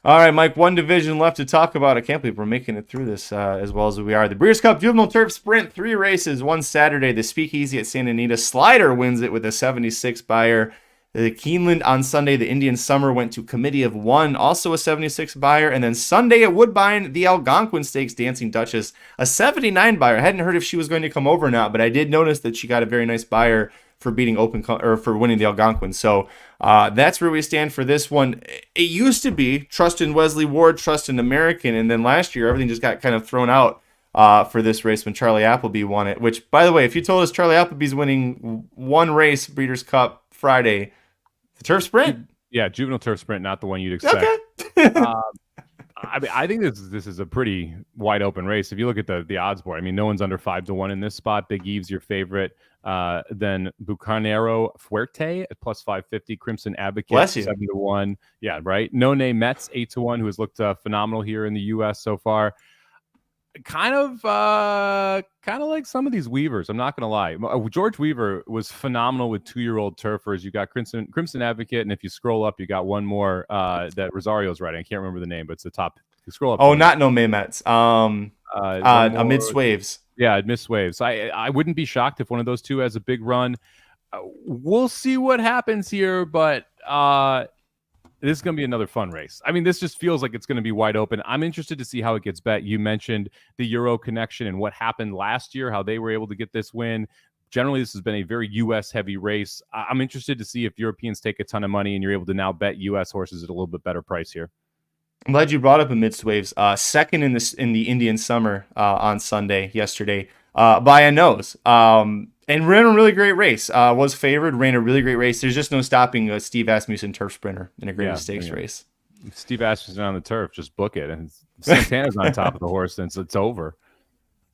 All right, Mike, one division left to talk about. I can't believe we're making it through this as well as we are. The Breeders' Cup Juvenile Turf Sprint, 3 races, one Saturday. The Speakeasy at Santa Anita. Slider wins it with a 76 buyer. The Keeneland on Sunday. The Indian Summer went to Committee of 1, also a 76 buyer. And then Sunday at Woodbine, the Algonquin Stakes Dancing Duchess, a 79 buyer. I hadn't heard if she was going to come over or not, but I did notice that she got a very nice buyer for beating for winning the Algonquin. So that's where we stand for this one. It used to be trust in Wesley Ward, trust in American, and then last year everything just got kind of thrown out for this race when Charlie Appleby won it. Which, by the way, if you told us Charlie Appleby's winning one race, Breeders' Cup Friday, the Turf Sprint, yeah, Juvenile Turf Sprint, not the one you'd expect. Okay. I mean, I think this is a pretty wide open race. If you look at the odds board, I mean, no one's under 5-1 in this spot. Big Eve's your favorite. Then Bucanero Fuerte at plus 550. Crimson Advocate 7-1. Yeah, right. No Name Mets 8-1, who has looked phenomenal here in the U.S. so far. Kind of like some of these Weavers. I'm not gonna lie. George Weaver was phenomenal with 2-year-old turfers. You got Crimson Advocate, and if you scroll up, you got one more that Rosario's riding. I can't remember the name, but it's the top. You scroll up. Oh, not No Name Mets. Amidst Waves. Yeah, Amidst Waves. I wouldn't be shocked if one of those two has a big run. We'll see what happens here, but this is going to be another fun race. I mean, this just feels like it's going to be wide open. I'm interested to see how it gets bet. You mentioned the Euro connection and what happened last year, how they were able to get this win. Generally, this has been a very U.S. heavy race. I'm interested to see if Europeans take a ton of money and you're able to now bet U.S. horses at a little bit better price here. I'm glad you brought up Amidst Waves. Second in the Indian Summer on Sunday yesterday by a nose. And ran a really great race. Was favored, ran a really great race. There's just no stopping Steve Asmussen turf sprinter in a Great Stakes race. If Steve Asmussen on the turf, just book it. And Santana's on top of the horse, since it's over.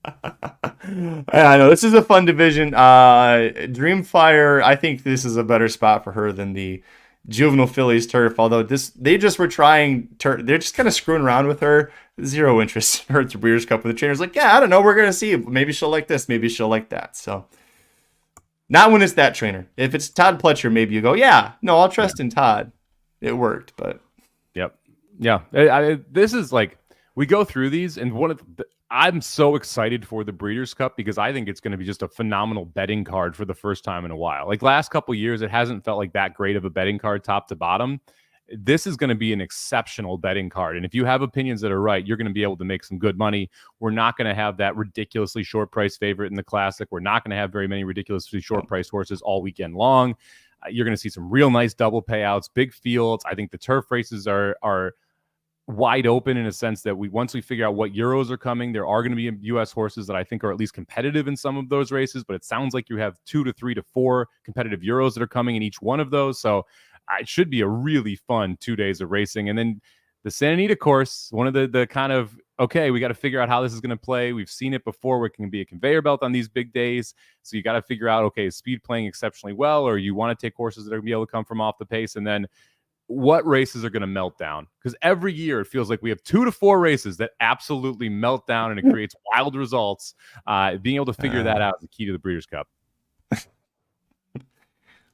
I know this is a fun division. Dreamfire, I think this is a better spot for her than the Juvenile Fillies turf. Although they just were trying. They're just kind of screwing around with her. Zero interest in her at the Breeders' Cup. With the trainer's like, yeah, I don't know. We're gonna see. Maybe she'll like this. Maybe she'll like that. So. Not when it's that trainer. If it's Todd Pletcher, maybe you go, yeah, no, I'll trust in Todd. It worked, but. Yep. Yeah. This is like, we go through these, and I'm so excited for the Breeders' Cup because I think it's going to be just a phenomenal betting card for the first time in a while. Like last couple of years, it hasn't felt like that great of a betting card top to bottom. this is going to be an exceptional betting card. And if you have opinions that are right, you're going to be able to make some good money. We're not going to have that ridiculously short price favorite in the Classic. We're not going to have very many ridiculously short price horses all weekend long. You're going to see some real nice double payouts, big fields. I think the turf races are wide open in a sense that once we figure out what Euros are coming, there are going to be U.S. horses that I think are at least competitive in some of those races, but it sounds like you have 2 to 3 to 4 competitive Euros that are coming in each one of those. So it should be a really fun 2 days of racing. And then the Santa Anita course, one of the kind of, okay, we got to figure out how this is going to play. We've seen it before where it can be a conveyor belt on these big days. So you got to figure out, okay, is speed playing exceptionally well, or you want to take horses that are going to be able to come from off the pace? And then what races are going to melt down? Because every year it feels like we have 2 to 4 races that absolutely melt down, and it creates wild results. Being able to figure that out is the key to the Breeders' Cup.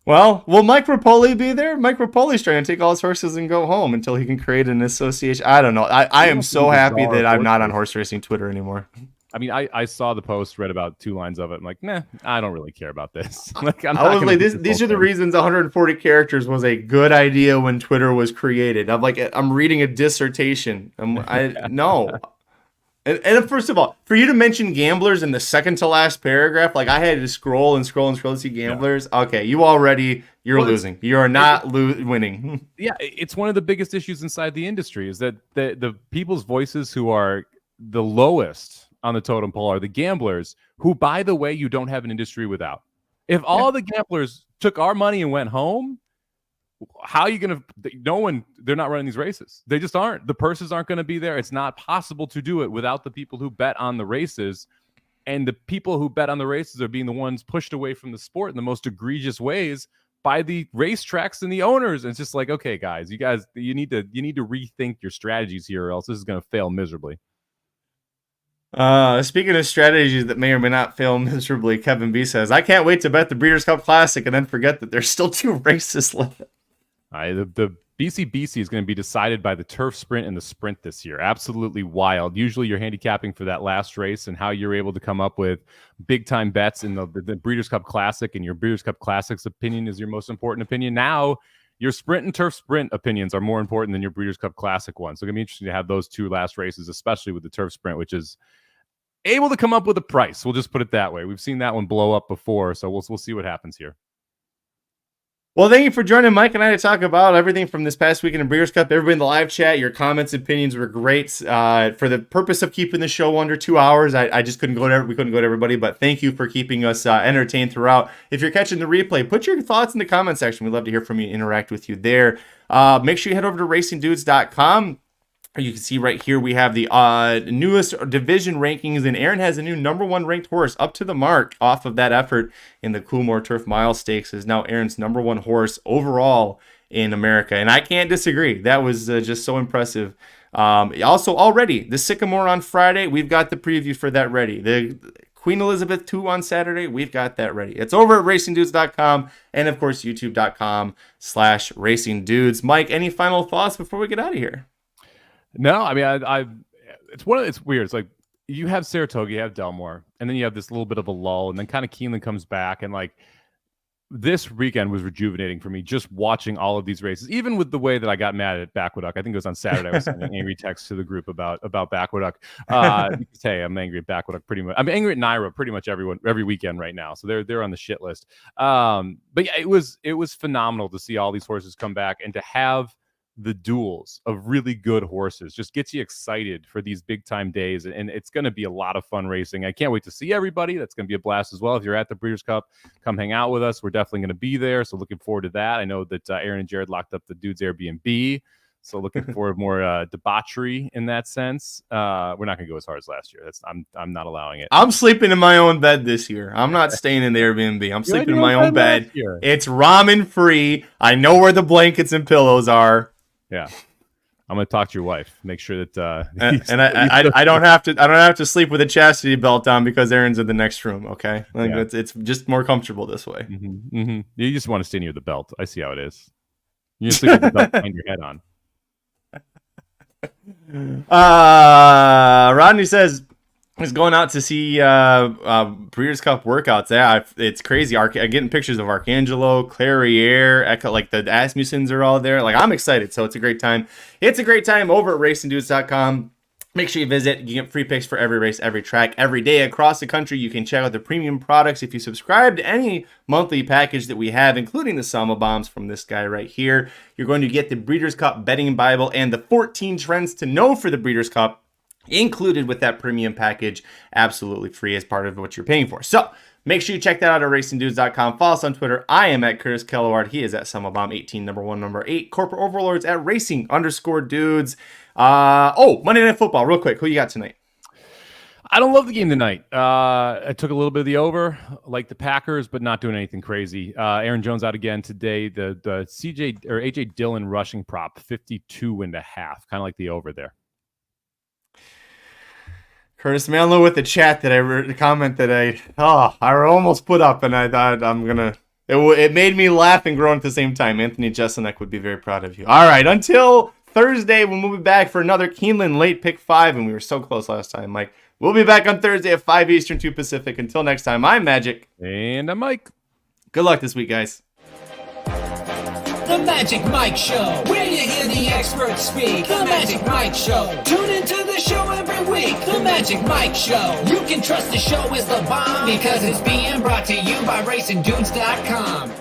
Well, will Mike Rapoli be there? Mike Rapoli's trying to take all his horses and go home until he can create an association. I don't know. I am so happy that I'm not on horse racing Twitter anymore. I mean, I saw the post, read about 2 lines of it. I'm like, nah, I don't really care about this. Like, I was like, these are the reasons 140 characters was a good idea when Twitter was created. I'm like, I'm reading a dissertation. No. And first of all, for you to mention gamblers in the second to last paragraph, like I had to scroll to see gamblers. Yeah. Okay, you're losing. You are not winning. Yeah, it's one of the biggest issues inside the industry is that the people's voices who are the lowest on the totem pole are the gamblers, who, by the way, you don't have an industry without. If all the gamblers took our money and went home, how are you going to, they're not running these races. They just aren't. The purses aren't going to be there. It's not possible to do it without the people who bet on the races. And the people who bet on the races are being the ones pushed away from the sport in the most egregious ways by the racetracks and the owners. And it's just like, okay, guys, you need to rethink your strategies here, or else this is going to fail miserably. Speaking of strategies that may or may not fail miserably, Kevin B says, I can't wait to bet the Breeders' Cup Classic and then forget that there's still 2 races left. The BCBC is going to be decided by the turf sprint and the sprint this year. Absolutely wild. Usually you're handicapping for that last race and how you're able to come up with big time bets in the Breeders' Cup Classic, and your Breeders' Cup Classic's opinion is your most important opinion. Now your sprint and turf sprint opinions are more important than your Breeders' Cup Classic one. So it's going to be interesting to have those 2 last races, especially with the turf sprint, which is able to come up with a price. We'll just put it that way. We've seen that one blow up before, so we'll see what happens here. Well, thank you for joining Mike and I to talk about everything from this past weekend in Breeders' Cup. Everybody in the live chat, your comments and opinions were great. For the purpose of keeping the show under 2 hours, I just couldn't go to everybody, but thank you for keeping us entertained throughout. If you're catching the replay, put your thoughts in the comment section. We'd love to hear from you, interact with you there. Make sure you head over to racingdudes.com. You can see right here we have the newest division rankings, and Aaron has a new #1 ranked horse up to the mark off of that effort in the Coolmore Turf Mile Stakes. Is now Aaron's #1 horse overall in America, and I can't disagree. That was just so impressive. Also, already the Sycamore on Friday, we've got the preview for that ready. The Queen Elizabeth II on Saturday, we've got that ready. It's over at racingdudes.com and of course youtube.com/racingdudes. Mike, any final thoughts before we get out of here? No, I mean, it's weird. It's like you have Saratoga, you have Delmore, and then you have this little bit of a lull, and then kind of Keeneland comes back, and like this weekend was rejuvenating for me just watching all of these races, even with the way that I got mad at Backwood. I think it was on Saturday. I was sending angry texts to the group about Backwood. Hey, I'm angry at Backwood pretty much. I'm angry at Naira pretty much every weekend right now. So they're on the shit list. But yeah, it was phenomenal to see all these horses come back and to have the duels of really good horses. Just gets you excited for these big time days, and it's going to be a lot of fun racing. I can't wait to see everybody. That's going to be a blast as well. If you're at the Breeders' Cup, come hang out with us. We're definitely going to be there, so looking forward to that. I know that Aaron and Jared locked up the dude's Airbnb, so looking forward to more debauchery in that sense. We're not going to go as hard as last year. I'm not allowing it. I'm sleeping in my own bed this year. I'm not staying in the Airbnb. I'm sleeping in my own bed. It's ramen free. I know where the blankets and pillows are. Yeah, I'm gonna talk to your wife. Make sure that I don't have to sleep with a chastity belt on because Aaron's in the next room. Okay, it's just more comfortable this way. Mm-hmm, mm-hmm. You just want to stay near the belt. I see how it is. You sleep with the belt behind your head on. Rodney says, was going out to see Breeders' Cup workouts. Yeah, it's crazy. I'm getting pictures of Arcangelo, Clariere, Echo, like the Asmussens are all there. Like, I'm excited, so it's a great time. It's a great time over at racingdudes.com. Make sure you visit. You get free picks for every race, every track, every day across the country. You can check out the premium products if you subscribe to any monthly package that we have, including the Sama Bombs from this guy right here. You're going to get the Breeders' Cup Betting Bible and the 14 Trends to Know for the Breeders' Cup included with that premium package, absolutely free as part of what you're paying for. So make sure you check that out at racingdudes.com. Follow us on Twitter. I am at Curtis Kellaward. He is at SummerBomb18, number 1, number 8. Corporate Overlords at Racing_Dudes. Monday Night Football, real quick. Who you got tonight? I don't love the game tonight. I took a little bit of the over, like the Packers, but not doing anything crazy. Aaron Jones out again today. The CJ or AJ Dillon rushing prop, 52.5, kind of like the over there. Curtis Manlow with the chat that I read, the comment that I almost put up, and I thought it made me laugh and groan at the same time. Anthony Jeselnik would be very proud of you. All right, until Thursday, we'll be back for another Keeneland late pick 5, and we were so close last time, Mike. We'll be back on Thursday at 5 Eastern, 2 Pacific. Until next time, I'm Magic. And I'm Mike. Good luck this week, guys. The Magic Mike Show, where you hear the experts speak. The Magic Mike Show. Tune into the show every week. The Magic Mike Show. You can trust the show is the bomb because it's being brought to you by RacingDudes.com.